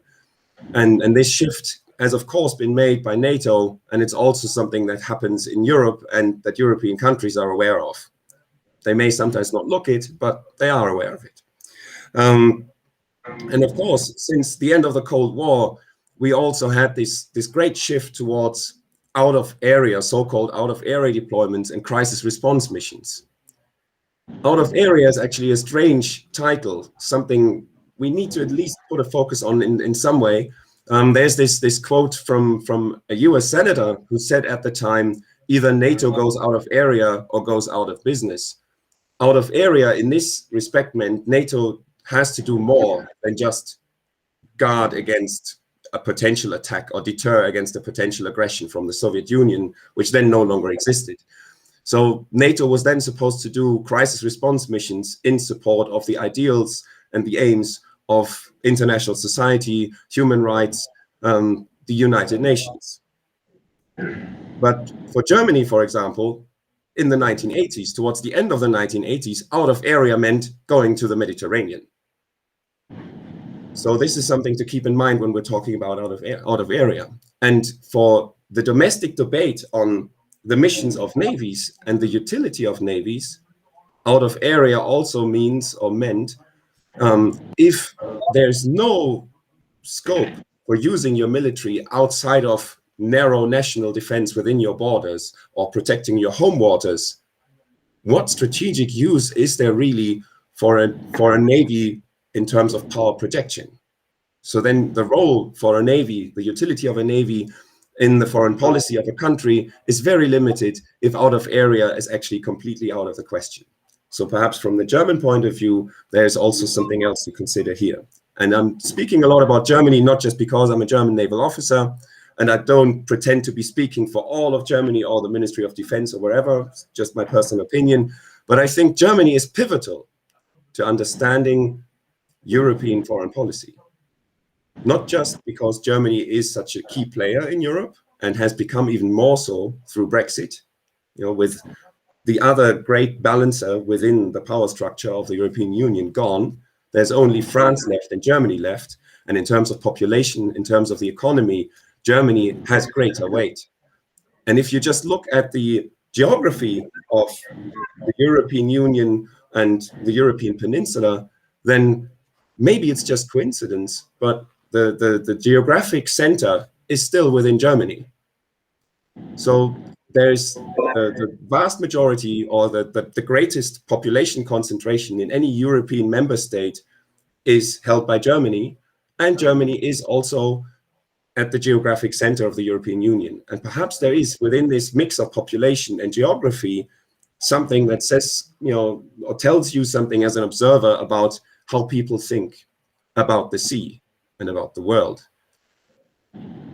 D: And this shift has, of course, been made by NATO, and it's also something that happens in Europe and that European countries are aware of. They may sometimes not look it, but they are aware of it. And of course, since the end of the Cold War, we also had this great shift towards out-of-area, so-called out-of-area deployments and crisis response missions. Out-of-area is actually a strange title, something we need to at least put a focus on in some way. There's this quote from a US senator who said at the time, either NATO goes out of area or goes out of business. Out of area in this respect meant NATO has to do more than just guard against a potential attack or deter against a potential aggression from the Soviet Union, which then no longer existed. So NATO was then supposed to do crisis response missions in support of the ideals and the aims of international society, human rights, the United Nations. But for Germany, for example, in the 1980s, towards the end of the 1980s, out of area meant going to the Mediterranean. So this is something to keep in mind when we're talking about out of area. And for the domestic debate on the missions of navies and the utility of navies, out of area also means or meant if there's no scope for using your military outside of narrow national defense within your borders or protecting your home waters, what strategic use is there really for a navy in terms of power projection? So then the role for a navy, the utility of a navy in the foreign policy of a country is very limited if out of area is actually completely out of the question. So perhaps from the German point of view, there's also something else to consider here. And I'm speaking a lot about Germany, not just because I'm a German naval officer, and I don't pretend to be speaking for all of Germany or the Ministry of Defense or wherever, it's just my personal opinion. But I think Germany is pivotal to understanding European foreign policy. Not just because Germany is such a key player in Europe and has become even more so through Brexit, with the other great balancer within the power structure of the European Union gone, there's only France left and Germany left. And in terms of population, in terms of the economy, Germany has greater weight. And if you just look at the geography of the European Union and the European peninsula, then maybe it's just coincidence, but the geographic center is still within Germany. So there's the vast majority or the greatest population concentration in any European member state is held by Germany, and Germany is also at the geographic center of the European Union. And perhaps there is within this mix of population and geography something that says, or tells you something as an observer about how people think about the sea and about the world.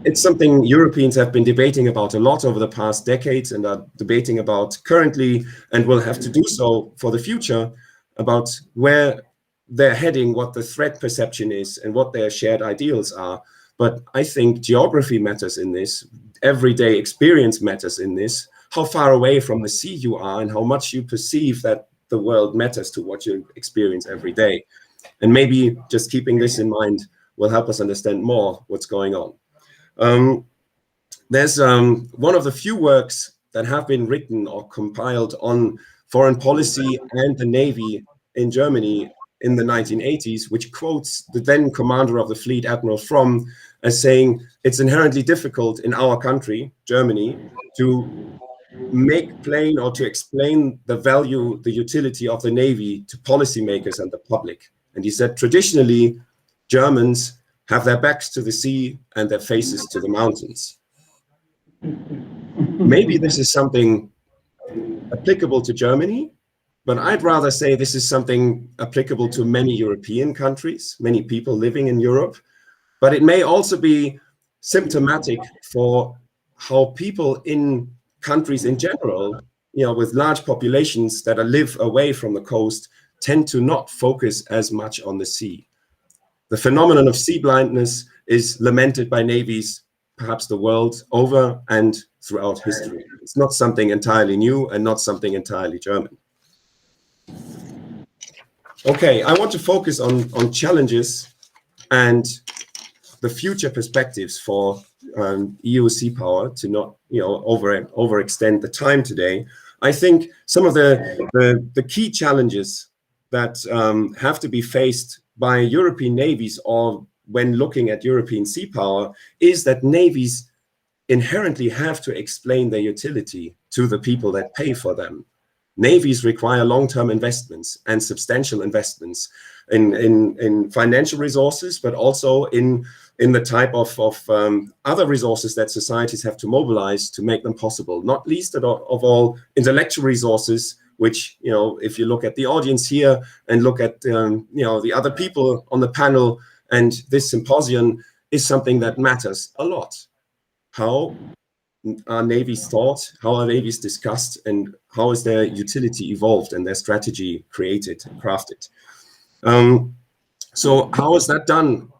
D: It's something Europeans have been debating about a lot over the past decades and are debating about currently, and will have to do so for the future, about where they're heading, what the threat perception is, and what their shared ideals are. But I think geography matters in this, everyday experience matters in this, how far away from the sea you are and how much you perceive that the world matters to what you experience every day. And maybe just keeping this in mind will help us understand more what's going on. There's one of the few works that have been written or compiled on foreign policy and the Navy in Germany in the 1980s, which quotes the then commander of the fleet, Admiral Fromm, as saying, it's inherently difficult in our country, Germany, to make plain or to explain the value, the utility of the Navy to policymakers and the public. And he said, traditionally, Germans have their backs to the sea and their faces to the mountains. Maybe this is something applicable to Germany, but I'd rather say this is something applicable to many European countries, many people living in Europe, but it may also be symptomatic for how people in countries in general, with large populations that live away from the coast, tend to not focus as much on the sea. The phenomenon of sea blindness is lamented by navies perhaps the world over and throughout history. It's not something entirely new and not something entirely German. Okay, I want to focus on challenges and the future perspectives for EU sea power, to not overextend the time today. I think some of the key challenges that have to be faced by European navies, or when looking at European sea power, is that navies inherently have to explain their utility to the people that pay for them. Navies require long-term investments and substantial investments in financial resources, but also in the type of other resources that societies have to mobilize to make them possible, not least of all intellectual resources, which, if you look at the audience here and look at, the other people on the panel and this symposium, is something that matters a lot. How are navies thought? How are navies discussed? And how is their utility evolved and their strategy created and crafted? So how is that done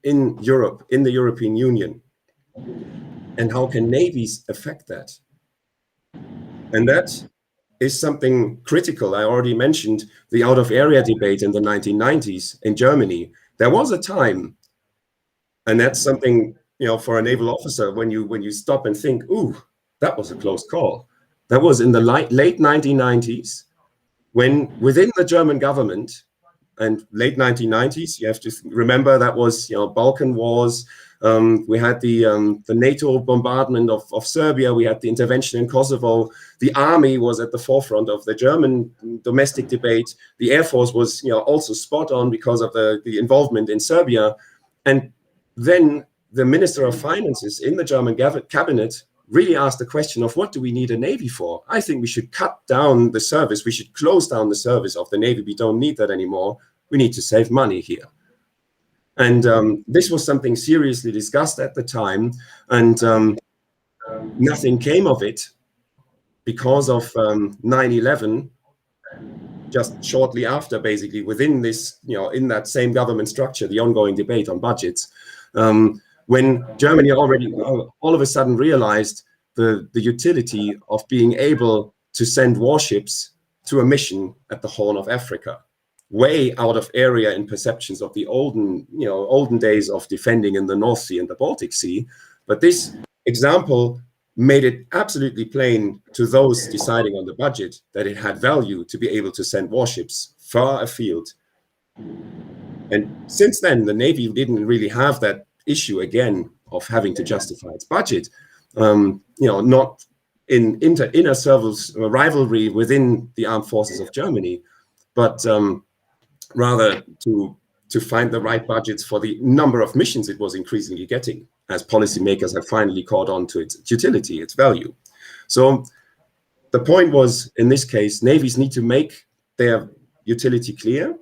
D: in Europe, in the European Union? And how can navies affect that? And that is something critical. I already mentioned the out-of-area debate in the 1990s in Germany. There was a time, and that's something, for a naval officer, when you stop and think, ooh, that was a close call. That was in the late 1990s, when within the German government, and late 1990s, you have to remember that was, Balkan Wars. We had the NATO bombardment of Serbia. We had the intervention in Kosovo. The army was at the forefront of the German domestic debate. The Air Force was, also spot on because of the involvement in Serbia. And then the Minister of Finances in the German cabinet really asked the question of, what do we need a Navy for? I think we should cut down the service. We should close down the service of the Navy. We don't need that anymore. We need to save money here. And this was something seriously discussed at the time, and nothing came of it because of 9/11. Just shortly after, basically, within this, in that same government structure, the ongoing debate on budgets, when Germany already all of a sudden realized the utility of being able to send warships to a mission at the Horn of Africa, way out of area in perceptions of the olden days of defending in the North Sea and the Baltic Sea. But this example made it absolutely plain to those deciding on the budget that it had value to be able to send warships far afield. And since then, the Navy didn't really have that issue again of having to justify its budget, not in inner service rivalry within the armed forces of Germany, but rather to find the right budgets for the number of missions it was increasingly getting, as policymakers have finally caught on to its utility, its value. So the point was, in this case, navies need to make their utility clear.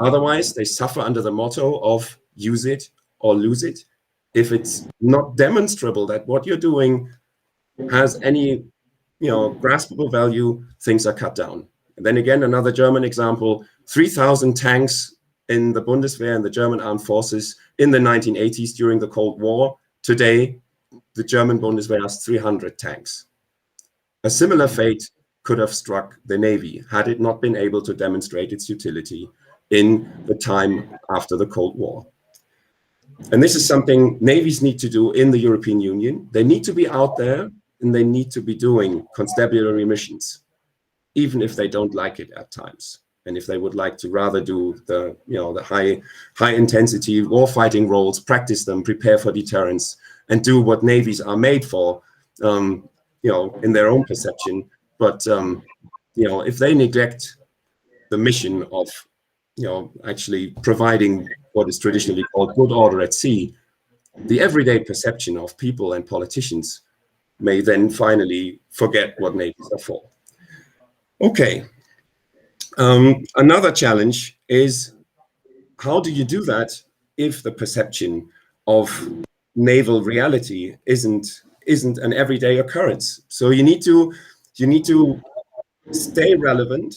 D: Otherwise, they suffer under the motto of use it or lose it. If it's not demonstrable that what you're doing has any, graspable value, things are cut down. And then again, another German example, 3,000 tanks in the Bundeswehr and the German armed forces in the 1980s during the Cold War. Today, the German Bundeswehr has 300 tanks. A similar fate could have struck the Navy had it not been able to demonstrate its utility in the time after the Cold War. And this is something navies need to do in the European Union. They need to be out there and they need to be doing constabulary missions, even if they don't like it at times. And if they would like to rather do the high intensity warfighting roles, practice them, prepare for deterrence, and do what navies are made for, in their own perception. But if they neglect the mission of actually providing what is traditionally called good order at sea, the everyday perception of people and politicians may then finally forget what navies are for. Okay. Another challenge is, how do you do that if the perception of naval reality isn't an everyday occurrence? So you need to stay relevant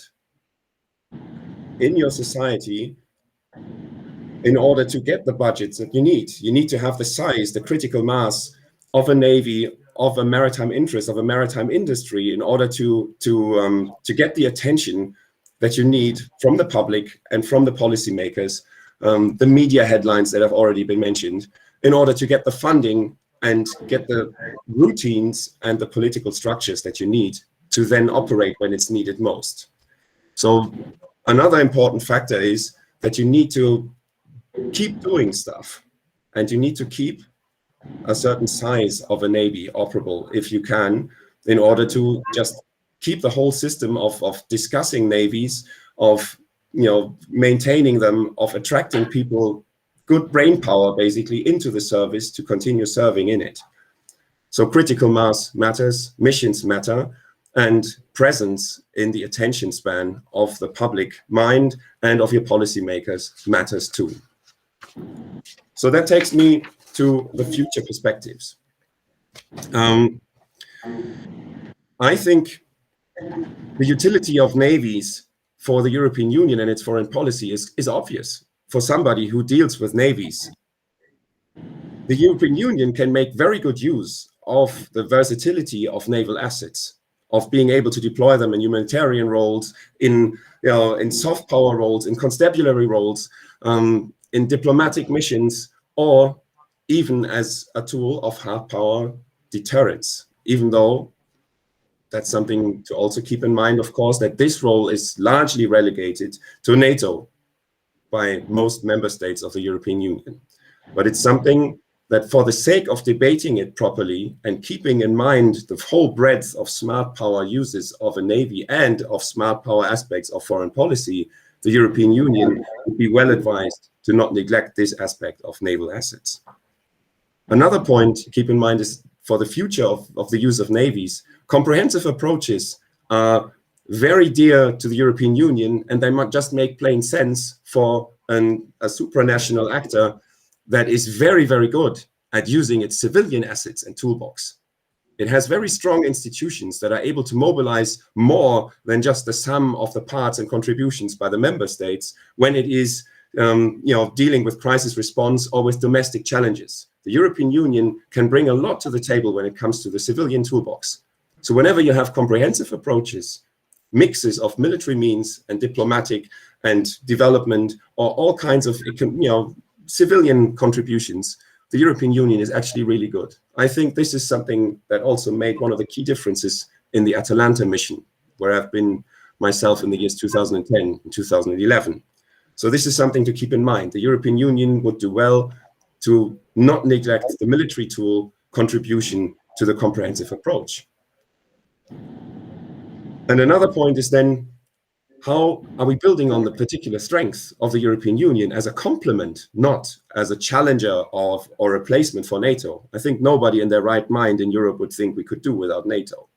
D: in your society in order to get the budgets that you need. You need to have the size, the critical mass of a navy, of a maritime interest, of a maritime industry, in order to get the attention that you need from the public and from the policymakers, the media headlines that have already been mentioned, in order to get the funding and get the routines and the political structures that you need to then operate when it's needed most. So another important factor is that you need to keep doing stuff, and you need to keep a certain size of a navy operable if you can, in order to just keep the whole system of discussing navies, of maintaining them, of attracting people, good brain power basically, into the service to continue serving in it. So critical mass matters, missions matter, and presence in the attention span of the public mind and of your policymakers matters too. So that takes me to the future perspectives. I think the utility of navies for the European Union and its foreign policy is obvious for somebody who deals with navies. The European Union can make very good use of the versatility of naval assets, of being able to deploy them in humanitarian roles, in soft power roles, in constabulary roles, in diplomatic missions, or even as a tool of hard power deterrence, even though that's something to also keep in mind, of course, that this role is largely relegated to NATO by most member states of the European Union. But it's something that, for the sake of debating it properly and keeping in mind the whole breadth of smart power uses of a navy and of smart power aspects of foreign policy, the European Union would be well advised to not neglect this aspect of naval assets. Another point to keep in mind is, for the future of the use of navies, comprehensive approaches are very dear to the European Union, and they might just make plain sense for a supranational actor that is very, very good at using its civilian assets and toolbox. It has very strong institutions that are able to mobilize more than just the sum of the parts and contributions by the member states when it is dealing with crisis response or with domestic challenges. The European Union can bring a lot to the table when it comes to the civilian toolbox. So whenever you have comprehensive approaches, mixes of military means and diplomatic and development, or all kinds of civilian contributions, the European Union is actually really good. I think this is something that also made one of the key differences in the Atalanta mission, where I've been myself in the years 2010 and 2011. So this is something to keep in mind. The European Union would do well to not neglect the military tool contribution to the comprehensive approach. And another point is then, how are we building on the particular strength of the European Union as a complement, not as a challenger or a replacement for NATO? I think nobody in their right mind in Europe would think we could do without NATO.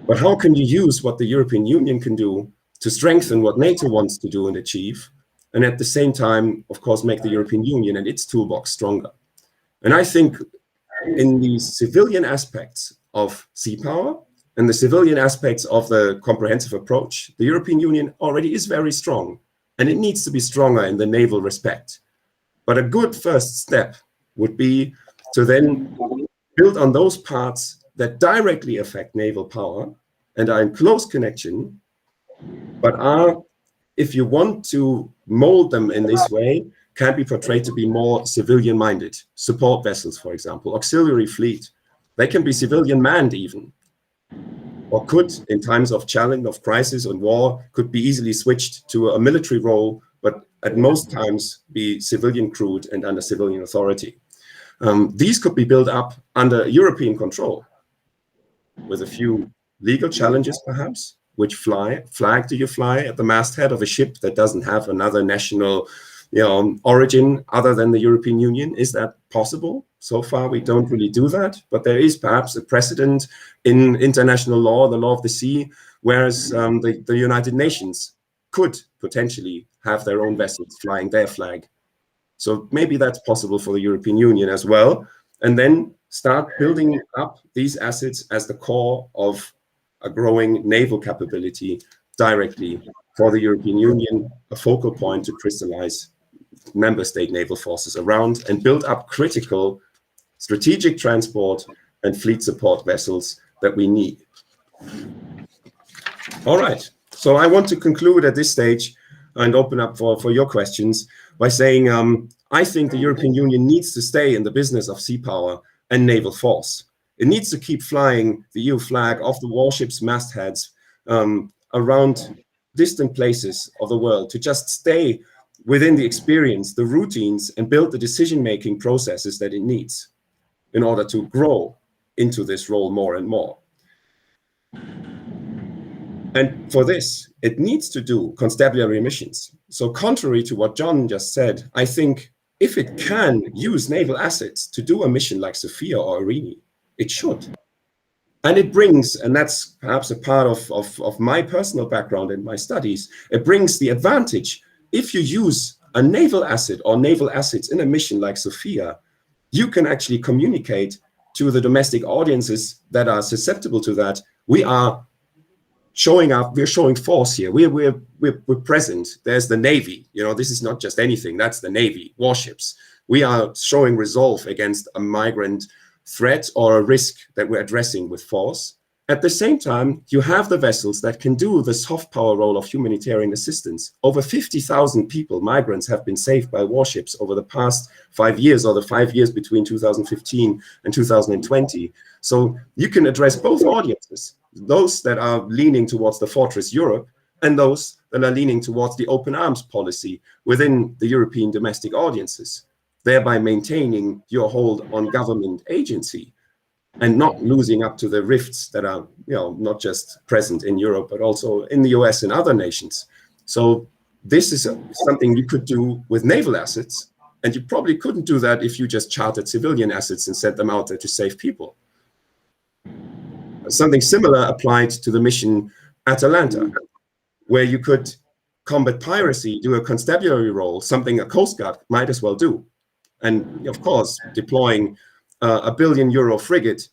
D: But how can you use what the European Union can do to strengthen what NATO wants to do and achieve, and at the same time, of course, make the European Union and its toolbox stronger? And I think in the civilian aspects of sea power and the civilian aspects of the comprehensive approach, the European Union already is very strong, and it needs to be stronger in the naval respect. But a good first step would be to then build on those parts that directly affect naval power and are in close connection, but are, if you want to mold them in this way, can be portrayed to be more civilian-minded. Support vessels, for example, auxiliary fleet, they can be civilian-manned even, or could, in times of challenge, of crisis and war, could be easily switched to a military role, but at most times be civilian crewed and under civilian authority. These could be built up under European control, with a few legal challenges perhaps. Which flag do you fly at the masthead of a ship that doesn't have another national origin other than the European Union? Is that possible? So far, we don't really do that, but there is perhaps a precedent in international law, the law of the sea, whereas the United Nations could potentially have their own vessels flying their flag. So maybe that's possible for the European Union as well, and then start building up these assets as the core of a growing naval capability directly for the European Union a focal point to crystallize member state naval forces around and build up critical strategic transport and fleet support vessels that we need. All right, so I want to conclude at this stage and open up for your questions by saying I think the European Union needs to stay in the business of sea power and naval force. It needs to keep flying the EU flag off the warships' mastheads around distant places of the world, to just stay within the experience, the routines, and build the decision-making processes that it needs in order to grow into this role more and more. And for this, it needs to do constabulary missions. So contrary to what John just said, I think if it can use naval assets to do a mission like Sophia or Irini, it should. And it brings, and that's perhaps a part of my personal background and my studies, it brings the advantage. If you use a naval asset or naval assets in a mission like Sophia, you can actually communicate to the domestic audiences that are susceptible to that. We are showing up, we're showing force here. We're present. There's the Navy. You know, this is not just anything. That's the Navy, warships. We are showing resolve against a migrant threat or a risk that we're addressing with force. At the same time, you have the vessels that can do the soft power role of humanitarian assistance. Over 50,000 people, migrants, have been saved by warships over the past 5 years, or the 5 years between 2015 and 2020. So you can address both audiences, those that are leaning towards the Fortress Europe and those that are leaning towards the open arms policy within the European domestic audiences, thereby maintaining your hold on government agency and not losing up to the rifts that are, you know, not just present in Europe, but also in the US and other nations. So this is something you could do with naval assets, and you probably couldn't do that if you just chartered civilian assets and sent them out there to save people. Something similar applied to the mission Atalanta, where you could combat piracy, do a constabulary role, something a Coast Guard might as well do. And of course, deploying a €1 billion frigate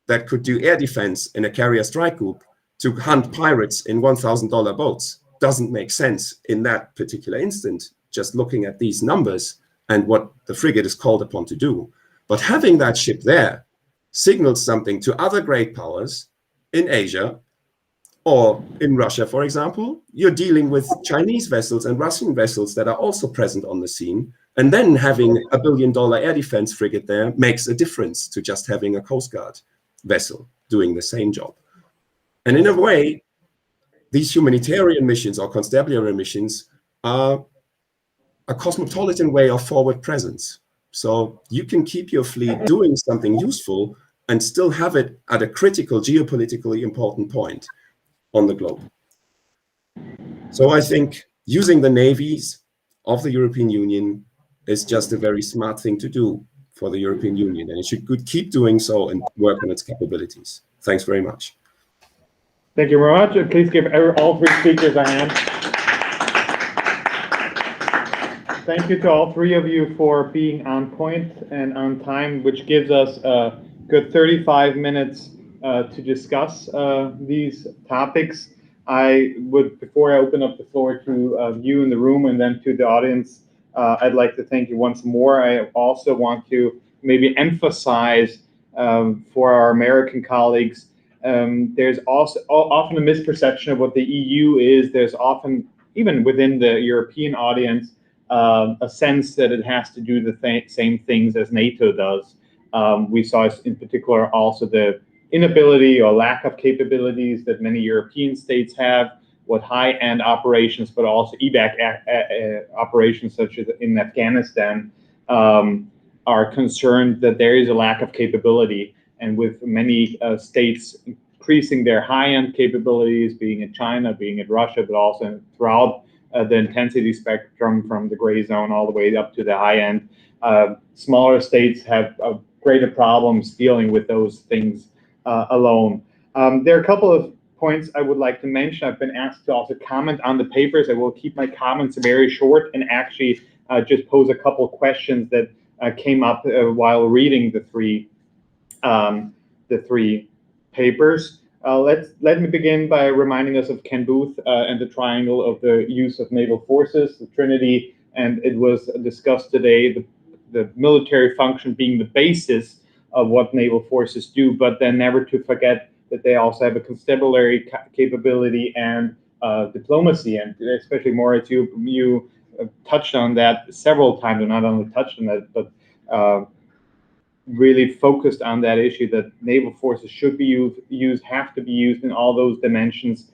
D: that could do air defense in a carrier strike group to hunt pirates in $1,000 boats doesn't make sense in that particular instant, just looking at these numbers and what the frigate is called upon to do. But having that ship there signals something to other great powers in Asia or in Russia, for example. You're dealing with Chinese vessels and Russian vessels that are also present on the scene. And then having a $1 billion air defense frigate there makes a difference to just having a Coast Guard vessel doing the same job. And in a way, these humanitarian missions or constabulary missions are a cosmopolitan way of forward presence. So you can keep your fleet doing something useful and still have it at a critical, geopolitically important point on the globe. So I think using the navies of the European Union is just a very smart thing to do for the European Union, and it should keep doing so and work on its capabilities. Thanks very much.
A: Thank you very much. Please give all three speakers a hand. Thank you to all three of you for being on point and on time, which gives us a good 35 minutes to discuss these topics. I would, before I open up the floor to you in the room and then to the audience, I'd like to thank you once more. I also want to maybe emphasize for our American colleagues, there's also often a misperception of what the EU is. There's often, even within the European audience, a sense that it has to do the same things as NATO does. We saw in particular also the inability or lack of capabilities that many European states have, with high-end operations, but also evac operations such as in Afghanistan, are concerned that there is a lack of capability. And with many states increasing their high-end capabilities, being in China, being in Russia, but also throughout the intensity spectrum from the gray zone all the way up to the high end, smaller states have greater problems dealing with those things alone. There are a couple of points I would like to mention. I've been asked to also comment on the papers. I will keep my comments very short and actually just pose a couple questions that came up while reading the three papers. Let me begin by reminding us of Ken Booth and the triangle of the use of naval forces, the Trinity, and it was discussed today, the military function being the basis of what naval forces do, but then never to forget that they also have a constabulary capability and diplomacy, and especially Moritz, you touched on that several times, and not only touched on that, but really focused on that issue that naval forces should be used, have to be used in all those dimensions,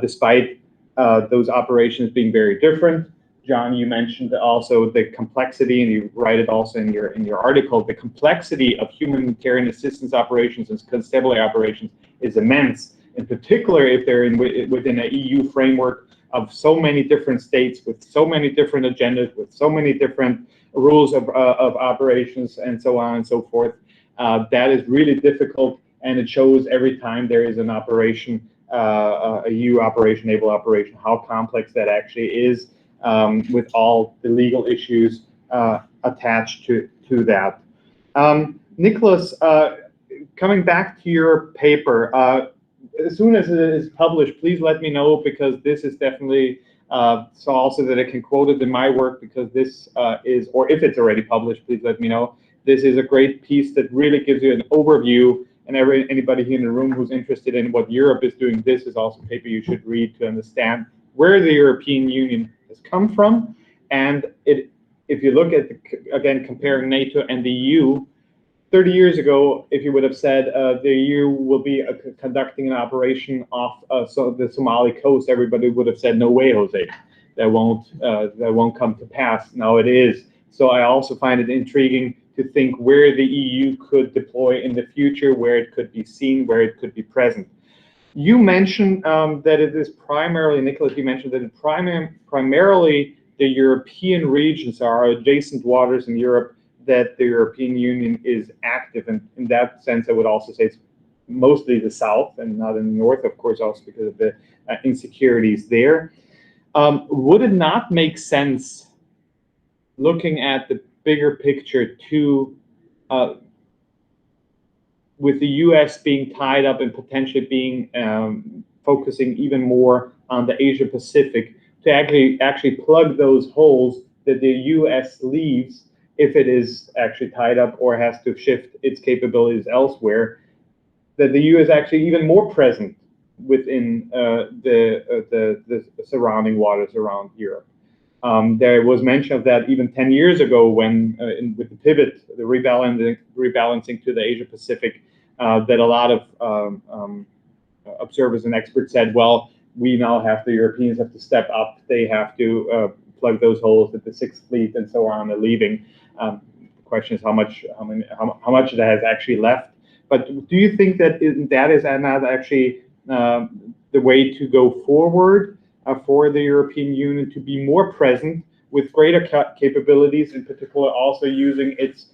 A: despite those operations being very different. John, you mentioned also the complexity, and you write it also in your article. The complexity of humanitarian assistance operations and constabulary operations is immense. In particular, if they're within an EU framework of so many different states with so many different agendas, with so many different rules of operations, and so on and so forth. That is really difficult, and it shows every time there is an operation, a EU operation, naval operation, how complex that actually is, with all the legal issues attached to that. Nicholas, coming back to your paper, as soon as it is published, please let me know, because this is definitely so also that I can quote it in my work, because this is, or if it's already published, please let me know. This is a great piece that really gives you an overview, and anybody here in the room who's interested in what Europe is doing, this is also a paper you should read to understand where the European Union has come from. And if you look at, again, comparing NATO and the EU, 30 years ago, if you would have said the EU will be conducting an operation off the Somali coast, everybody would have said, no way, Jose, that won't come to pass. Now it is. So I also find it intriguing to think where the EU could deploy in the future, where it could be seen, where it could be present. You mentioned that it is primarily, Nicholas, you mentioned that primarily the European regions are adjacent waters in Europe that the European Union is active. And in that sense, I would also say it's mostly the south and not in the north, of course, also because of the insecurities there. Would it not make sense, looking at the bigger picture, to with the US being tied up and potentially being focusing even more on the Asia Pacific, to actually plug those holes that the US leaves if it is actually tied up or has to shift its capabilities elsewhere, that the EU is actually even more present within the surrounding waters around Europe. There was mention of that even 10 years ago when, with the pivot, the rebalancing to the Asia Pacific, that a lot of observers and experts said, well, we now have, the Europeans have to step up, they have to plug those holes that the Sixth Fleet and so on are leaving. The question is how much of that has actually left. But do you think that that is not actually the way to go forward for the European Union to be more present with greater capabilities, in particular also using its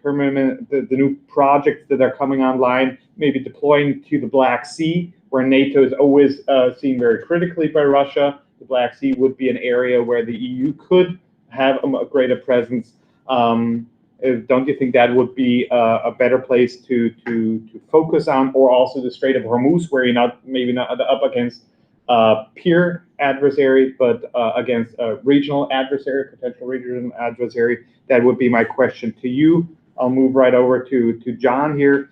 A: permanent, the new projects that are coming online, maybe deploying to the Black Sea, where NATO is always seen very critically by Russia. The Black Sea would be an area where the EU could have a greater presence. Don't you think that would be a better place to focus on, or also the Strait of Hormuz, where you're maybe not up against peer adversary, but against a regional adversary, potential regional adversary? That would be my question to you. I'll move right over to John here.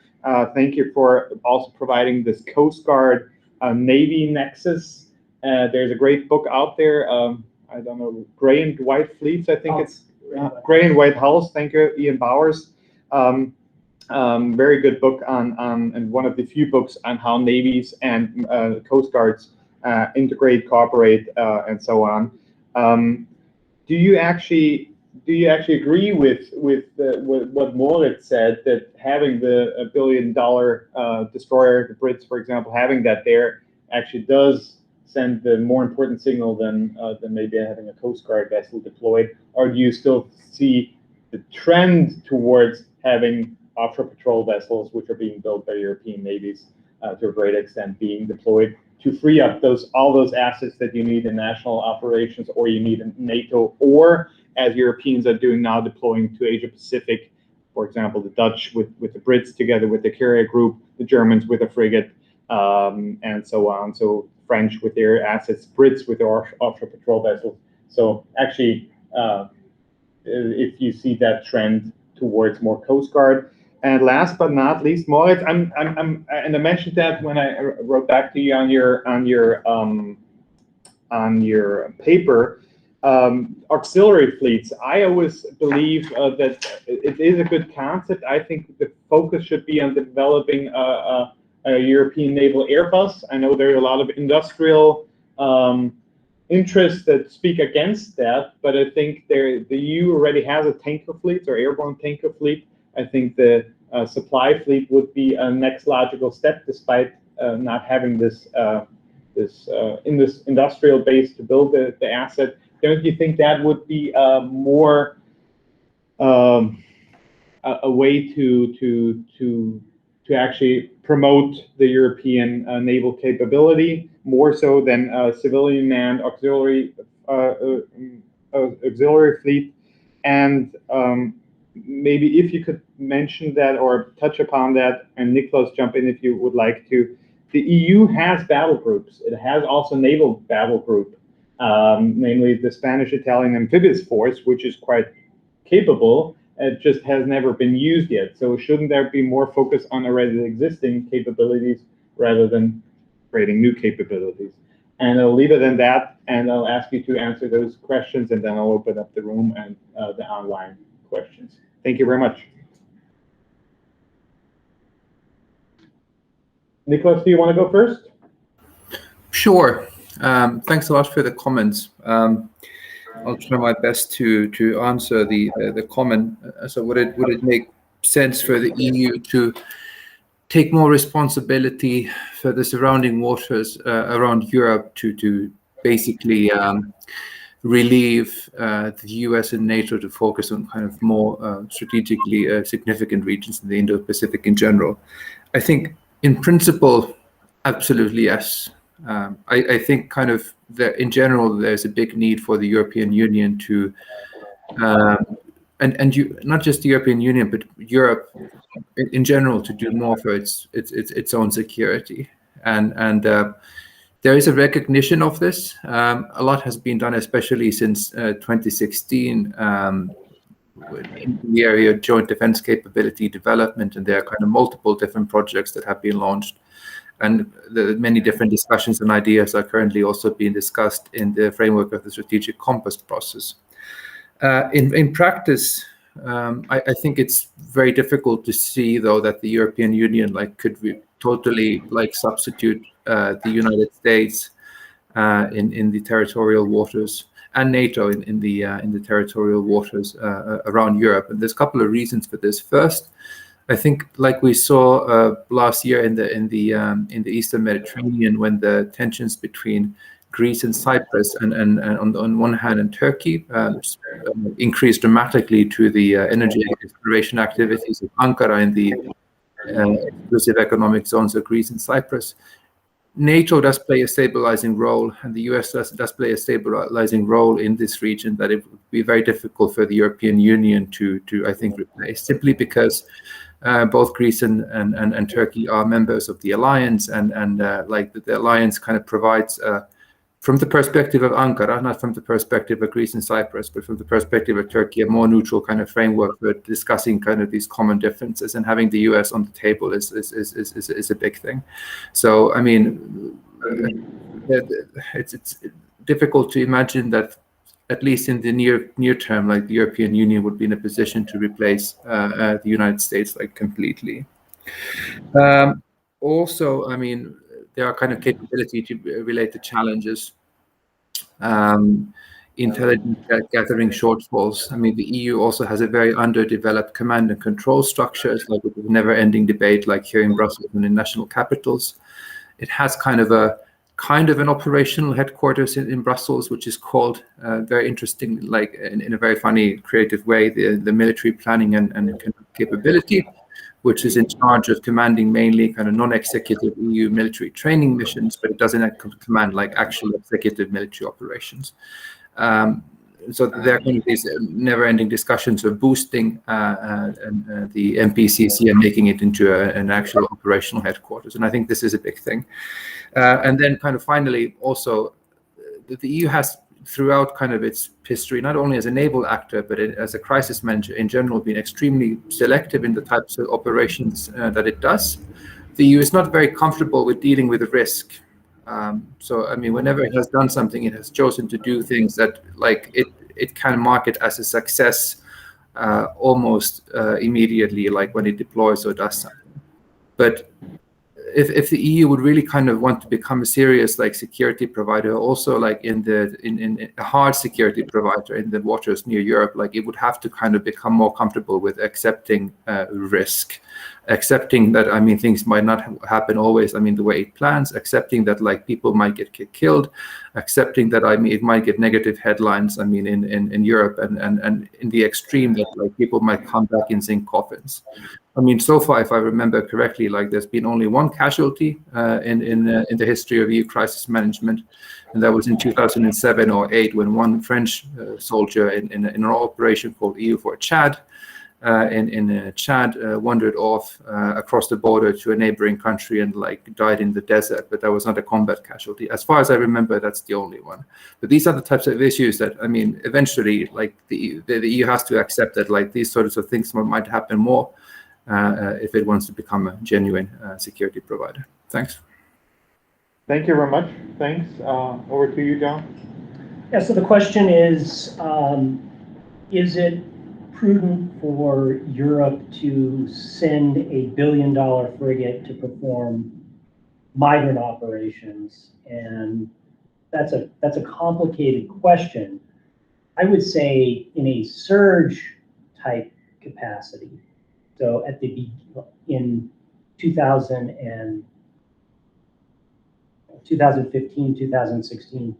A: Thank you for also providing this Coast Guard Navy Nexus. There's a great book out there. I don't know, Gray and White Fleets, I think it's Gray and White Hulls. Thank you, Ian Bowers. Very good book and one of the few books on how navies and Coast Guards integrate, cooperate, and so on. Do you actually agree with what Moritz said, that having the $1 billion destroyer, the Brits, for example, having that there actually does send the more important signal than maybe having a Coast Guard vessel deployed? Or do you still see the trend towards having offshore patrol vessels, which are being built by European navies to a great extent, being deployed to free up all those assets that you need in national operations, or you need in NATO, or as Europeans are doing now, deploying to Asia Pacific for example, the Dutch with the Brits together with the carrier group, the Germans with a frigate, and so on. So French with their assets, Brits with their offshore patrol vessels. So actually, if you see that trend towards more Coast Guard. And last but not least, Moritz, and I mentioned that when I wrote back to you on your paper, auxiliary fleets. I always believe that it is a good concept. I think the focus should be on developing a European naval Airbus. I know there are a lot of industrial interests that speak against that, but I think the EU already has a tanker fleet or airborne tanker fleet. I think the supply fleet would be a next logical step, despite not having this industrial base to build the asset. Don't you think that would be more a way to actually promote the European naval capability more so than civilian manned auxiliary fleet? And maybe if you could mention that or touch upon that, and Nicholas, jump in if you would like to. The EU has battle groups. It has also naval battle group, namely the Spanish-Italian amphibious force, which is quite capable. It just has never been used yet. So shouldn't there be more focus on already existing capabilities rather than creating new capabilities? And I'll leave it at that, and I'll ask you to answer those questions, and then I'll open up the room and the online questions. Thank you very much. Nicholas, do you want to go first?
B: Sure. Thanks a lot for the comments. I'll try my best to answer the comment. So would it make sense for the EU to take more responsibility for the surrounding waters around Europe to basically relieve the US and NATO to focus on kind of more strategically significant regions in the Indo-Pacific in general? I think in principle, absolutely yes. I think kind of in general, there's a big need for the European Union to, not just the European Union, but Europe in general to do more for its own security. And there is a recognition of this. A lot has been done, especially since 2016, in the area of joint defense capability development, and there are kind of multiple different projects that have been launched. And the many different discussions and ideas are currently also being discussed in the framework of the strategic compass process. In practice, I think it's very difficult to see, though, that the European Union could totally substitute the United States in the territorial waters, and NATO in the territorial waters around Europe. And there's a couple of reasons for this. First, I think, like we saw last year in the Eastern Mediterranean, when the tensions between Greece and Cyprus and on one hand and Turkey increased dramatically to the energy exploration activities of Ankara in the exclusive economic zones of Greece and Cyprus. NATO does play a stabilizing role, and the US does play a stabilizing role in this region that it would be very difficult for the European Union to I think, replace, simply because both Greece and Turkey are members of the alliance, and the alliance kind of provides, from the perspective of Ankara, not from the perspective of Greece and Cyprus, but from the perspective of Turkey, a more neutral kind of framework for discussing kind of these common differences, and having the US on the table is a big thing. So, I mean, it's difficult to imagine that, at least in the near term, the European Union would be in a position to replace the United States completely. Also, I mean, there are kind of capability related challenges. Intelligence gathering shortfalls. I mean, the EU also has a very underdeveloped command and control structures, with a never-ending debate here in Brussels and in national capitals. It has kind of an operational headquarters in Brussels, which is called very interesting, in a very funny, creative way, the military planning and capability, which is in charge of commanding mainly kind of non-executive EU military training missions, but it doesn't command actual executive military operations. so there are kind of these never-ending discussions of boosting the NPCC and making it into an actual operational headquarters. And I think this is a big thing. And then kind of finally, also, the EU has, throughout kind of its history, not only as a naval actor, but as a crisis manager in general, been extremely selective in the types of operations that it does. The EU is not very comfortable with dealing with risk. So, I mean, whenever it has done something, it has chosen to do things that, like, it can market as a success almost immediately, like when it deploys or does something. But if the EU would really kind of want to become a serious like security provider, also like in a hard security provider in the waters near Europe, like it would have to kind of become more comfortable with accepting risk, accepting that, I mean, things might not happen always, I mean, the way it plans, accepting that like people might get killed, accepting that, I mean, it might get negative headlines, I mean, in Europe, and in the extreme that like people might come back in zinc coffins. I mean, so far, if I remember correctly, like there's been only one casualty in the history of EU crisis management, and that was in 2007 or 8 when one French soldier in an operation called EU4Chad in Chad wandered off across the border to a neighboring country and like died in the desert. But that was not a combat casualty, as far as I remember. That's the only one. But these are the types of issues that, I mean, eventually, like the EU has to accept that like these sorts of things might happen more. If it wants to become a genuine security provider. Thanks.
E: Thank you very much. Thanks. Over to you, John.
C: Yeah, so the question is it prudent for Europe to send a $1 billion frigate to perform migrant operations? And that's a complicated question. I would say in a surge type capacity. So in 2015, 2016,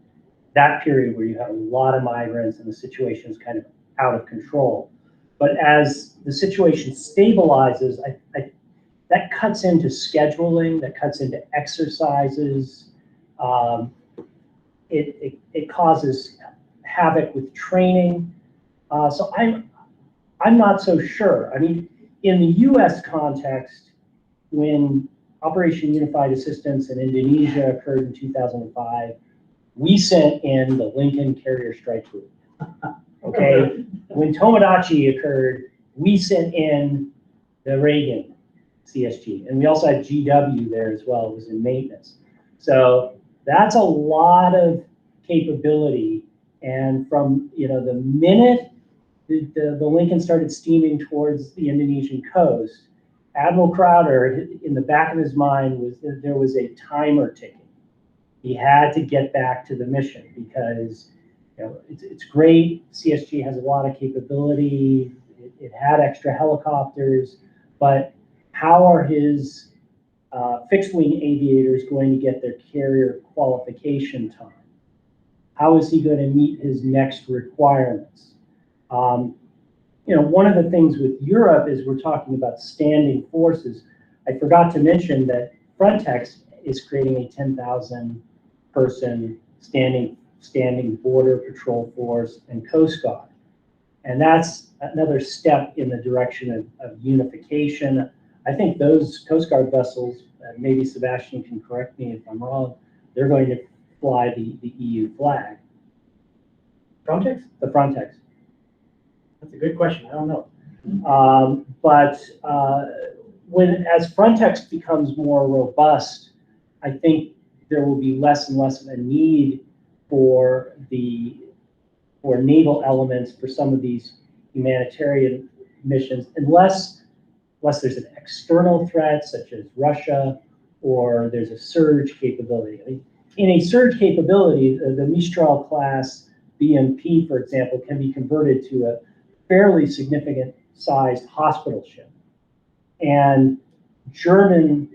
C: that period where you had a lot of migrants and the situation is kind of out of control. But as the situation stabilizes, that cuts into scheduling, that cuts into exercises. It causes havoc with training. So I'm not so sure. I mean, in the U.S. context, when Operation Unified Assistance in Indonesia occurred in 2005, we sent in the Lincoln Carrier Strike Group. Okay, when Tomodachi occurred, we sent in the Reagan CSG, and we also had GW there as well. It was in maintenance. So that's a lot of capability. And from the minute the Lincoln started steaming towards the Indonesian coast, Admiral Crowder, in the back of his mind, was that there was a timer ticking. He had to get back to the mission because it's great. CSG has a lot of capability. It had extra helicopters, but how are his fixed-wing aviators going to get their carrier qualification time? How is he going to meet his next requirements? One of the things with Europe is we're talking about standing forces. I forgot to mention that Frontex is creating a 10,000 person standing border patrol force and Coast Guard. And that's another step in the direction of unification. I think those Coast Guard vessels, maybe Sebastian can correct me if I'm wrong, they're going to fly the EU flag.
F: Frontex?
C: The Frontex.
F: That's a good question. I don't know.
C: As Frontex becomes more robust, I think there will be less and less of a need for naval elements for some of these humanitarian missions, unless there's an external threat such as Russia, or there's a surge capability. I mean, in a surge capability, the Mistral class BMP, for example, can be converted to a fairly significant sized hospital ship. And German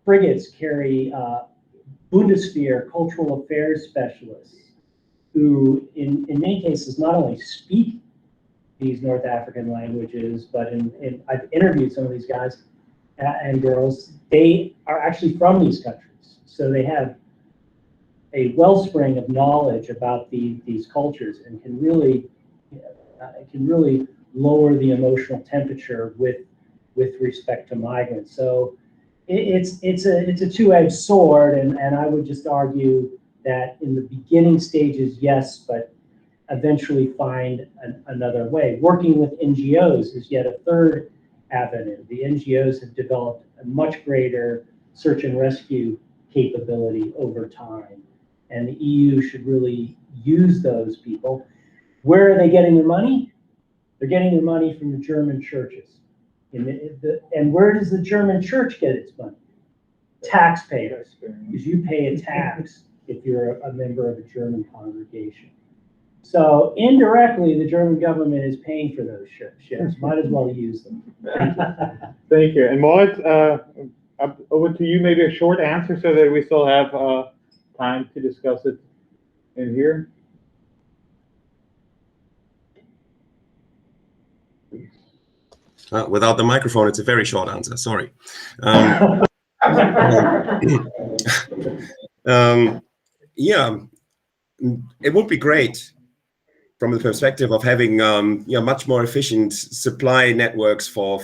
C: frigates carry Bundeswehr cultural affairs specialists who in many cases not only speak these North African languages, but I've interviewed some of these guys and girls, they are actually from these countries. So they have a wellspring of knowledge about these cultures and can really lower the emotional temperature with respect to migrants. So it's a two-edged sword, and I would just argue that in the beginning stages, yes, but eventually find another way. Working with NGOs is yet a third avenue. The NGOs have developed a much greater search and rescue capability over time, and the EU should really use those people. Where are they getting their money? They're getting their money from the German churches. And where does the German church get its money? Taxpayers, because you pay a tax if you're a member of a German congregation. So indirectly, the German government is paying for those ships. Might as well use them.
E: Thank you. And Moritz, over to you, maybe a short answer so that we still have time to discuss it in here.
D: Without the microphone, it's a very short answer. Sorry. Yeah, it would be great from the perspective of having much more efficient supply networks for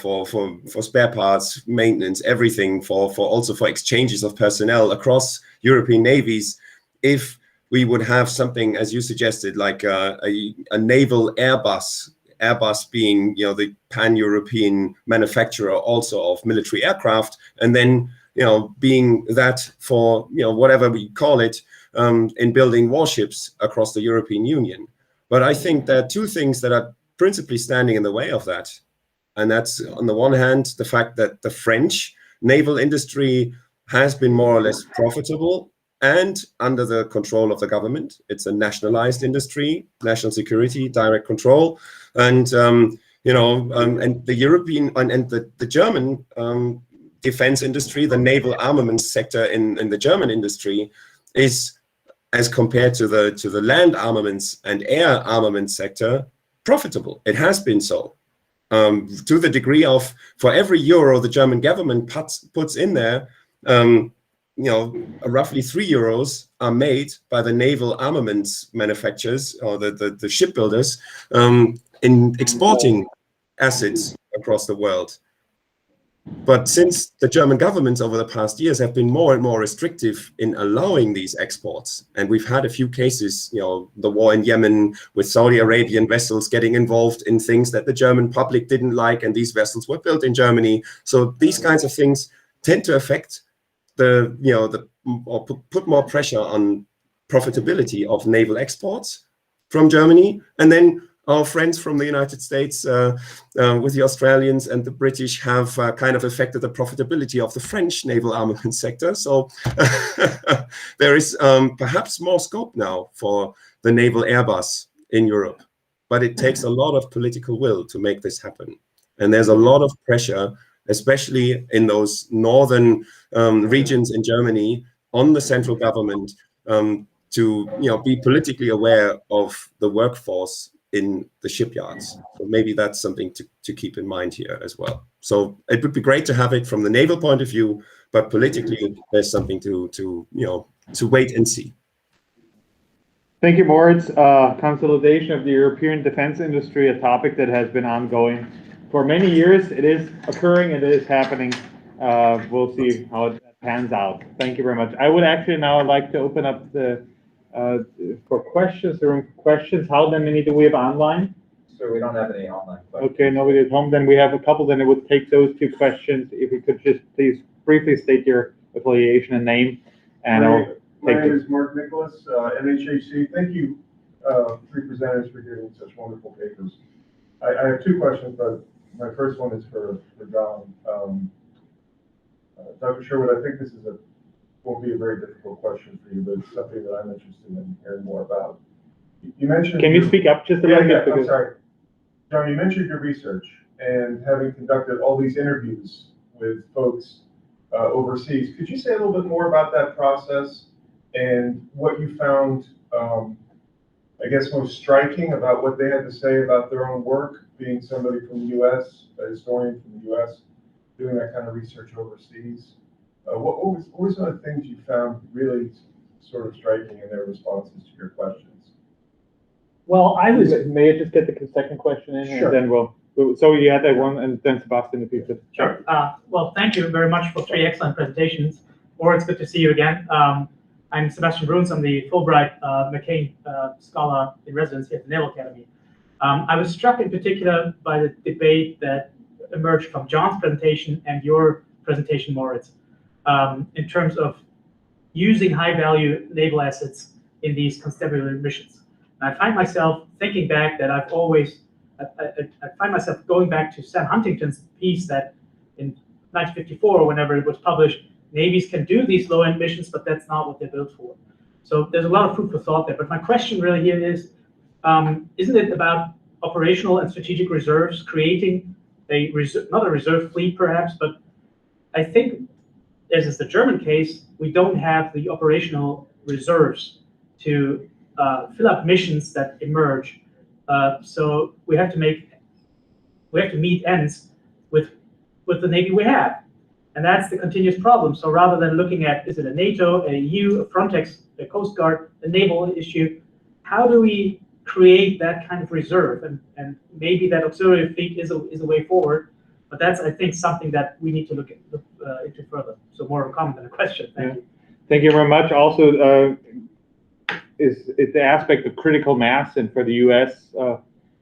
D: spare parts, maintenance, everything, also for exchanges of personnel across European navies. If we would have something, as you suggested, like a naval Airbus being the pan-European manufacturer also of military aircraft, and then being that for whatever we call it in building warships across the European Union. But I think there are two things that are principally standing in the way of that. And that's, on the one hand, the fact that the French naval industry has been more or less profitable and under the control of the government. It's a nationalized industry, national security, direct control. And, and the European and the German defense industry, the naval armaments sector in the German industry is, as compared to the land armaments and air armaments sector, profitable. It has been so, to the degree of, for every euro the German government puts in there, roughly 3 euros are made by the naval armaments manufacturers or the shipbuilders in exporting assets across the world. But since the German governments over the past years have been more and more restrictive in allowing these exports, and we've had a few cases, the war in Yemen with Saudi Arabian vessels getting involved in things that the German public didn't like, and these vessels were built in Germany. So these kinds of things tend to affect or put more pressure on profitability of naval exports from Germany. And then our friends from the United States with the Australians and the British have kind of affected the profitability of the French naval armament sector. So there is perhaps more scope now for the naval Airbus in Europe, but it takes a lot of political will to make this happen. And there's a lot of pressure, especially in those northern regions in Germany, on the central government to be politically aware of the workforce in the shipyards. So maybe that's something to keep in mind here as well. So it would be great to have it from the naval point of view, but politically there's something to wait and see.
E: Thank you, Moritz. Consolidation of the European defense industry, a topic that has been ongoing for many years. It is occurring, it is happening. We'll see how it pans out. Thank you very much. I would actually now like to open up for questions, the room for questions. How many do we have online?
G: So we don't have any online questions.
E: Okay, nobody at home. Then we have a couple. Then it would take those two questions. If we could just please briefly state your affiliation and name. And
H: my name is Mark Nicholas, NHAC. Thank you, three presenters, for giving such wonderful papers. I have two questions, but my first one is for John. Dr. Sherwood, I think this won't be a very difficult question for you, but it's something that I'm interested in hearing more about. You mentioned.
E: Can you speak up just a little bit?
H: I'm sorry. John, you mentioned your research and having conducted all these interviews with folks overseas. Could you say a little bit more about that process and what you found, I guess, most striking about what they had to say about their own work, being somebody from the U.S., a historian from the U.S., doing that kind of research overseas? What were some of the things you found really sort of striking in their responses to your questions.
C: Well, I was,
E: May I just get the second question in?
C: Sure.
E: And then so you had that one, and then Sebastian, if you could.
F: Sure. Well, thank you very much for 3 excellent presentations. Or it's good to see you again. I'm Sebastian Bruns. I'm the Fulbright McCain Scholar in Residence here at the Naval Academy. I was struck in particular by the debate that emerged from John's presentation and your presentation, Moritz, in terms of using high-value naval assets in these constabulary missions. And I find myself thinking back that I've always, I find myself going back to Sam Huntington's piece that in 1954, whenever it was published, navies can do these low-end missions, but that's not what they're built for. So there's a lot of food for thought there. But my question really here is, isn't it about operational and strategic reserves, creating a not a reserve fleet perhaps, but I think, as is the German case, we don't have the operational reserves to fill up missions that emerge. So we have to meet ends with the Navy we have. And that's the continuous problem. So rather than looking at, is it a NATO, a EU, a Frontex, a Coast Guard, a naval issue, how do we create that kind of reserve? And maybe that auxiliary fleet is a way forward. But that's, I think, something that we need to look into further. So more of a comment than a question. Thank you.
E: Thank you very much. Also, is the aspect of critical mass, and for the U.S.,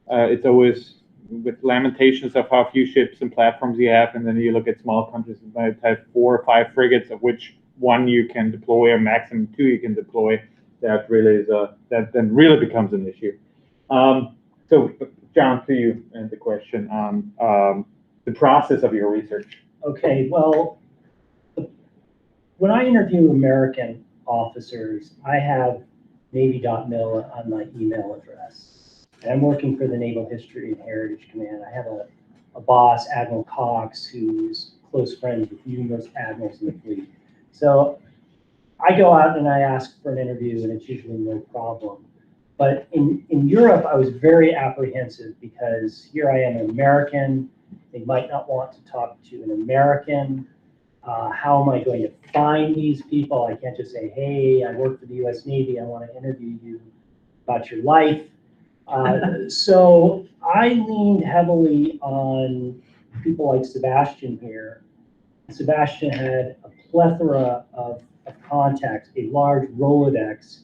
E: it's always with lamentations of how few ships and platforms you have, and then you look at small countries that might have 4 or 5 frigates, of which 1 you can deploy, or maximum 2 you can deploy. That really is that then really becomes an issue. So, John, to you and the question on the process of your research.
C: okay, well, when I interview American officers, I have Navy.mil on my email address. And I'm working for the Naval History and Heritage Command. I have a boss, Admiral Cox, who's close friends with numerous admirals in the fleet. So I go out and I ask for an interview, and it's usually no problem. But in Europe, I was very apprehensive because here I am, an American. They might not want to talk to an American. How am I going to find these people? I can't just say, hey, I work for the US Navy. I want to interview you about your life. So I leaned heavily on people like Sebastian here. Sebastian had a plethora of contacts, a large Rolodex.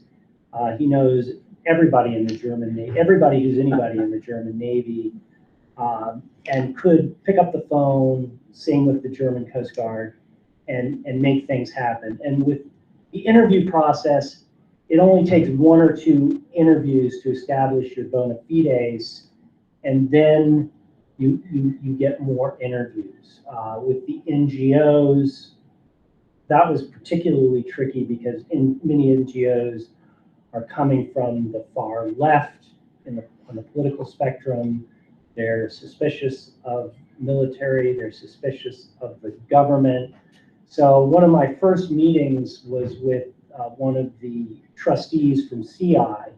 C: He knows everybody in the German Navy, everybody who's anybody in the German Navy, and could pick up the phone, sing with the German Coast Guard, and make things happen. And with the interview process, it only takes 1 or 2 interviews to establish your bona fides, and then you get more interviews. With the NGOs, that was particularly tricky because many NGOs are coming from the far left on the political spectrum. They're suspicious of military, they're suspicious of the government. So one of my first meetings was with one of the trustees from CI,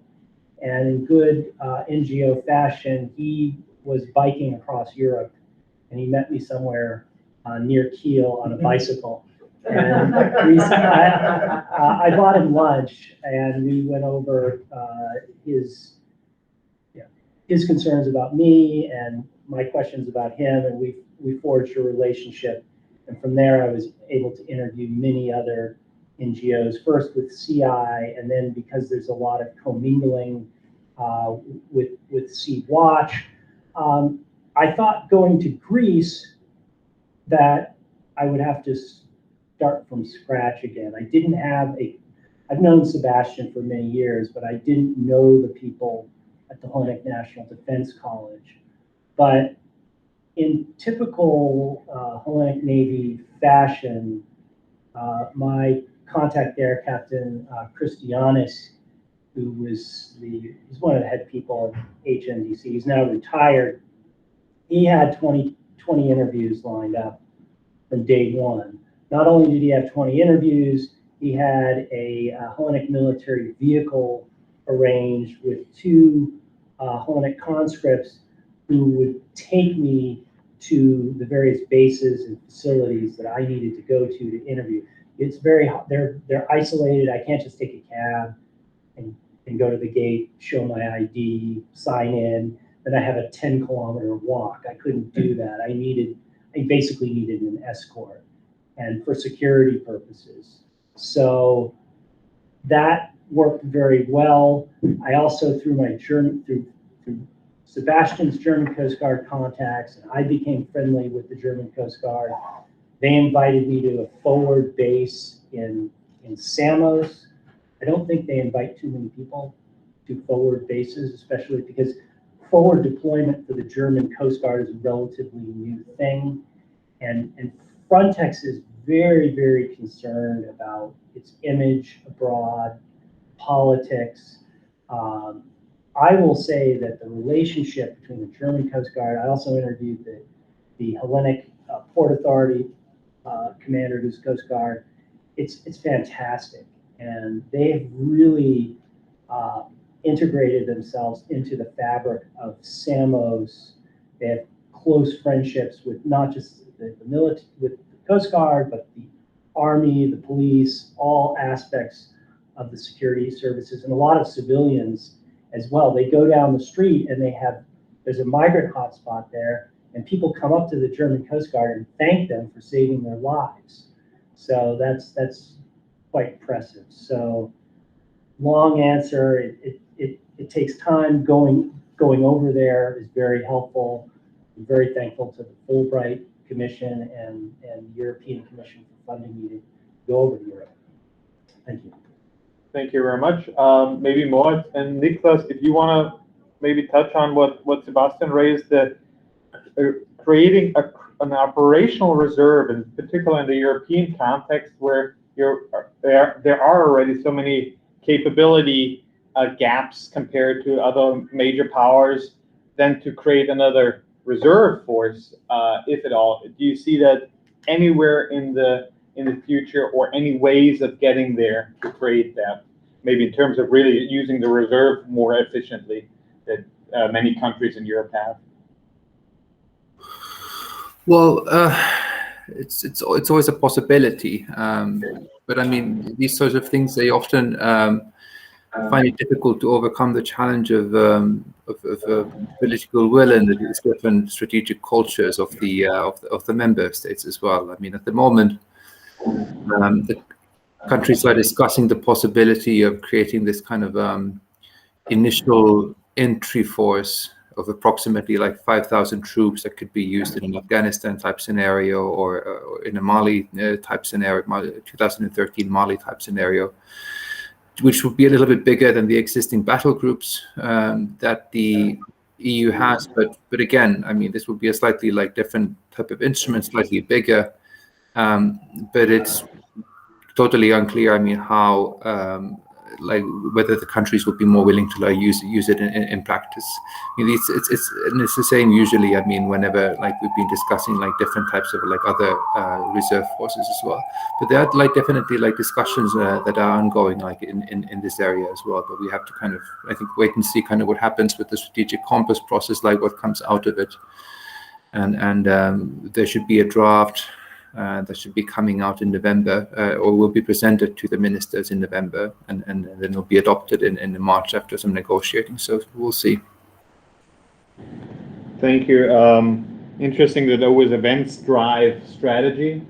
C: and in good NGO fashion, he was biking across Europe, and he met me somewhere near Kiel on a bicycle. And I bought him lunch, and we went over his concerns about me and my questions about him, and we forged a relationship. And from there, I was able to interview many other NGOs, first with CI, and then because there's a lot of commingling with Sea Watch. I thought going to Greece that I would have to start from scratch again. I've known Sebastian for many years, but I didn't know the people at the Hellenic National Defense College. But in typical Hellenic Navy fashion, my contact there, Captain Christianis, who was one of the head people at HNDC, he's now retired. He had 20 interviews lined up from day one. Not only did he have 20 interviews, he had a Hellenic military vehicle arranged with 2 Hellenic conscripts who would take me to the various bases and facilities that I needed to go to interview. it's very, they're isolated. I can't just take a cab and go to the gate, show my ID, sign in, then I have a 10-kilometer walk. I couldn't do that. I basically needed an escort, and for security purposes. So that worked very well. I also, through Sebastian's German Coast Guard contacts, and I became friendly with the German Coast Guard. They invited me to a forward base in Samos. I don't think they invite too many people to forward bases, especially because forward deployment for the German Coast Guard is a relatively new thing. And Frontex is very, very concerned about its image abroad, politics. I will say that the relationship between the German Coast Guard, I also interviewed the Hellenic Port Authority commander who's Coast Guard. It's fantastic. And they've really integrated themselves into the fabric of Samos. They have close friendships with not just the military, with the Coast Guard, but the Army, the police, all aspects of the security services, and a lot of civilians as well. They go down the street and there's a migrant hotspot there, and people come up to the German Coast Guard and thank them for saving their lives. So that's quite impressive. So long answer, it takes time. Going over there is very helpful. I'm very thankful to the Fulbright Commission and the European Commission for funding me to go over to Europe. Thank you.
E: Thank you very much. Maybe Moritz and Niklas, if you want to maybe touch on what Sebastian raised, that creating an operational reserve, in particular in the European context, where there are already so many capability gaps compared to other major powers, then to create another reserve force, if at all. Do you see that anywhere in the future, or any ways of getting there to create that? Maybe in terms of really using the reserve more efficiently that many countries in Europe have.
B: Well, it's always a possibility, but I mean, these sorts of things, they often find it difficult to overcome the challenge of political will and the different strategic cultures of the member states as well. I mean, at the moment, the countries are discussing the possibility of creating this kind of initial entry force of approximately like 5,000 troops that could be used in an Afghanistan type scenario, or in a Mali type scenario, 2013 Mali type scenario, which would be a little bit bigger than the existing battle groups that the EU has. But again, I mean, this would be a slightly like different type of instrument, slightly bigger, but it's totally unclear. I mean, how like whether the countries would be more willing to like use it in practice. I mean, it's the same usually. I mean, whenever like we've been discussing like different types of like other reserve forces as well. But there are like definitely like discussions that are ongoing like in this area as well. But we have to kind of, I think, wait and see kind of what happens with the strategic compass process, like what comes out of it. And there should be a draft that should be coming out in November, or will be presented to the ministers in November, and then it'll be adopted in March after some negotiating. So we'll see.
E: Thank you. Interesting that there was events drive strategy,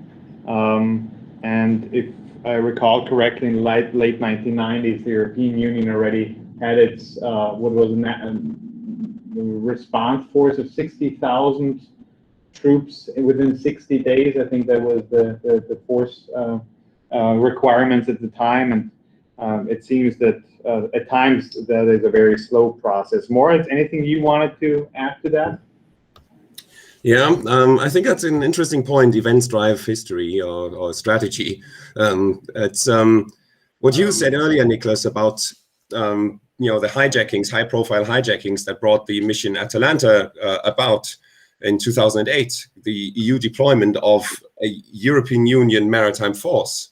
E: and if I recall correctly, in late 1990s, the European Union already had its what was a response force of 60,000 troops within 60 days. I think that was the force requirements at the time, and it seems that at times that is a very slow process. Moritz, anything you wanted to add to that?
D: Yeah, I think that's an interesting point, events drive history or strategy. It's what you said earlier, Niklas, about the hijackings, high-profile hijackings that brought the mission Atalanta about in 2008, the EU deployment of a European Union maritime force.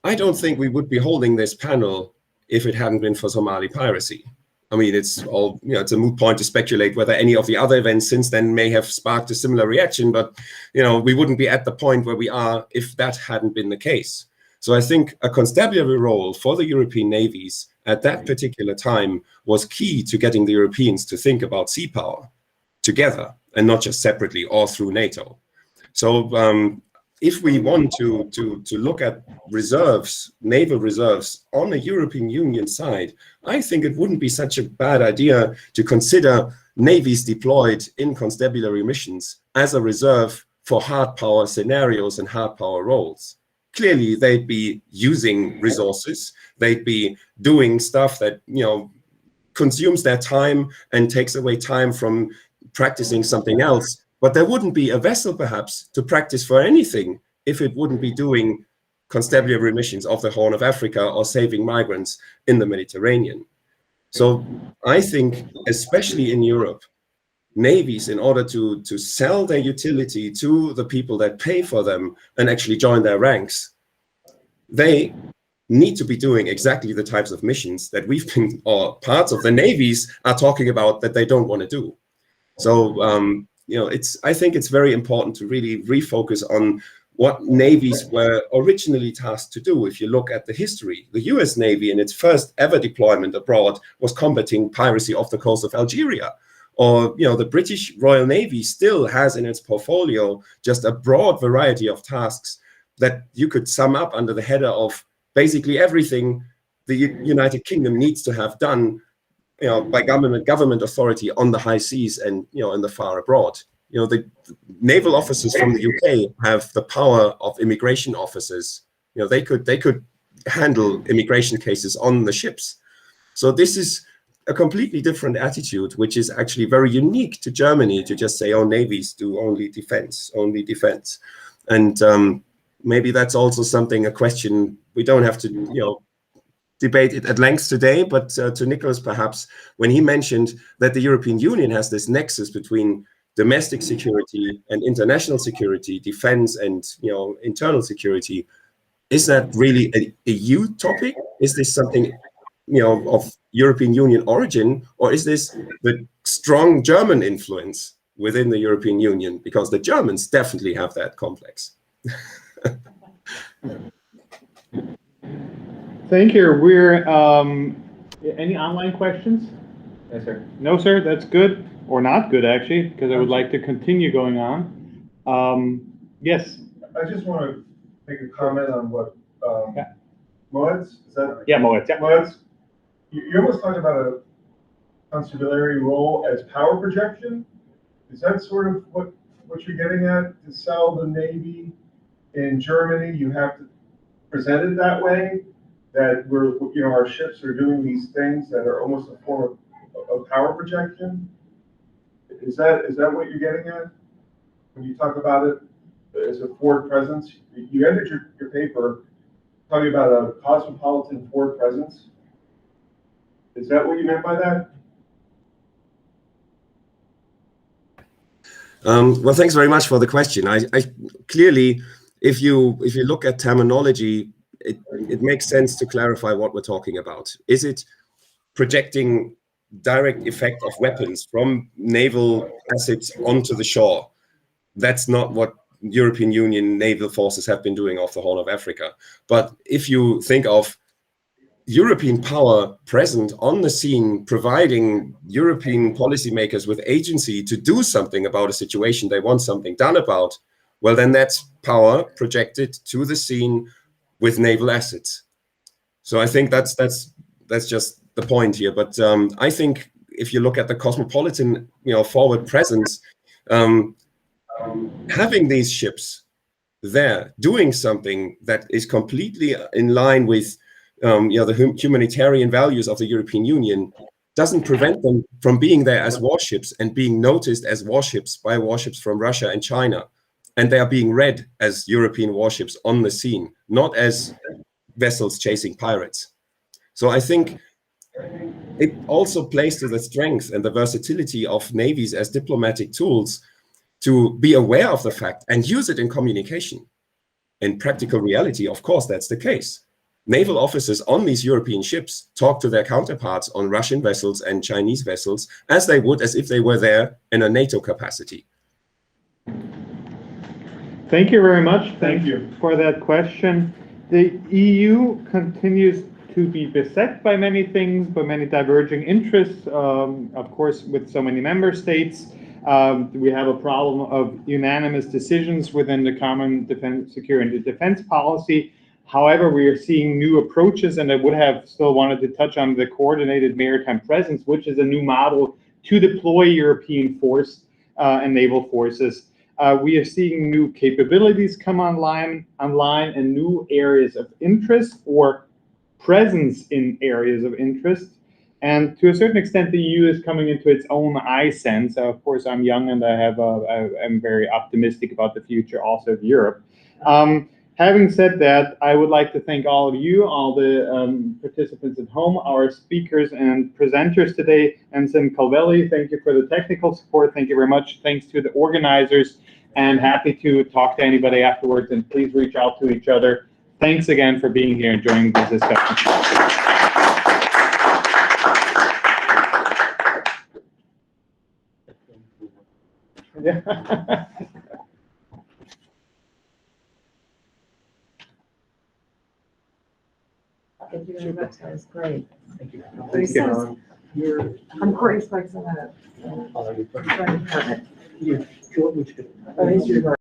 D: I don't think we would be holding this panel if it hadn't been for Somali piracy. I mean, it's all, it's a moot point to speculate whether any of the other events since then may have sparked a similar reaction, but, we wouldn't be at the point where we are if that hadn't been the case. So I think a constabulary role for the European navies at that particular time was key to getting the Europeans to think about sea power together and not just separately or through NATO. So if we want to look at reserves, naval reserves on the European Union side, I think it wouldn't be such a bad idea to consider navies deployed in constabulary missions as a reserve for hard power scenarios and hard power roles. Clearly, they'd be using resources, they'd be doing stuff that, consumes their time and takes away time from practicing something else. But there wouldn't be a vessel, perhaps, to practice for anything if it wouldn't be doing constabulary missions off the Horn of Africa or saving migrants in the Mediterranean. So I think, especially in Europe, navies, in order to sell their utility to the people that pay for them and actually join their ranks, they need to be doing exactly the types of missions that we've been, or parts of the navies are talking about that they don't want to do. So, I think it's very important to really refocus on what navies were originally tasked to do. If you look at the history, the US Navy in its first ever deployment abroad was combating piracy off the coast of Algeria. Or, the British Royal Navy still has in its portfolio just a broad variety of tasks that you could sum up under the header of basically everything the United Kingdom needs to have done by government authority on the high seas and, in the far abroad. The naval officers from the UK have the power of immigration officers. They could handle immigration cases on the ships. So this is a completely different attitude, which is actually very unique to Germany, to just say, oh, navies do only defense. And maybe that's also a question we don't have to, debate it at length today, but to Nicholas, perhaps, when he mentioned that the European Union has this nexus between domestic security and international security, defense and, internal security, is that really a EU topic? Is this something, of European Union origin, or is this the strong German influence within the European Union? Because the Germans definitely have that complex.
E: Thank you. We're any online questions?
G: Yes, sir.
E: No, sir. That's good, or not good actually, because I would like to continue going on. Yes.
H: I just want to make a comment on what Moetz, is that?
E: Yeah, Moetz. Yeah.
H: Moetz, you almost talked about a constabulary role as power projection. Is that sort of what you're getting at? To sell the Navy in Germany, you have to present it that way, that our ships are doing these things that are almost a form of power projection? Is that what you're getting at when you talk about it as a forward presence? You ended your paper talking about a cosmopolitan forward presence. Is that what you meant by that?
D: Well, thanks very much for the question. I clearly, if you look at terminology, it makes sense to clarify what we're talking about. Is it projecting direct effect of weapons from naval assets onto the shore? That's not what European Union naval forces have been doing off the Horn of Africa. But if you think of European power present on the scene, providing European policymakers with agency to do something about a situation they want something done about, well, then that's power projected to the scene with naval assets. So I think that's just the point here. But I think if you look at the cosmopolitan, forward presence, having these ships there doing something that is completely in line with the humanitarian values of the European Union doesn't prevent them from being there as warships and being noticed as warships by warships from Russia and China. And they are being read as European warships on the scene, not as vessels chasing pirates. So I think it also plays to the strength and the versatility of navies as diplomatic tools to be aware of the fact and use it in communication. In practical reality, of course, that's the case. naval officers on these European ships talk to their counterparts on Russian vessels and Chinese vessels as they would as if they were there in a NATO capacity?
E: Thank you very much.
H: Thank you.
E: For that question. The EU continues to be beset by many things, by many diverging interests. Of course, with so many member states, we have a problem of unanimous decisions within the common defense, security and defense policy. However, we are seeing new approaches, and I would have still wanted to touch on the coordinated maritime presence, which is a new model to deploy European force and naval forces. We are seeing new capabilities come online and new areas of interest or presence in areas of interest. And to a certain extent, the EU is coming into its own sense. Of course, I'm young and I'm very optimistic about the future also of Europe. Having said that, I would like to thank all of you, all the participants at home, our speakers and presenters today, Ensign Calvelli, thank you for the technical support. Thank you very much. Thanks to the organizers, and happy to talk to anybody afterwards, and please reach out to each other. Thanks again for being here and joining this discussion. Yeah.
I: Thank you very much. That was great.
A: Thank you.
E: Thank you.
I: I'm Courtney Spikes on the department. Oh, he's your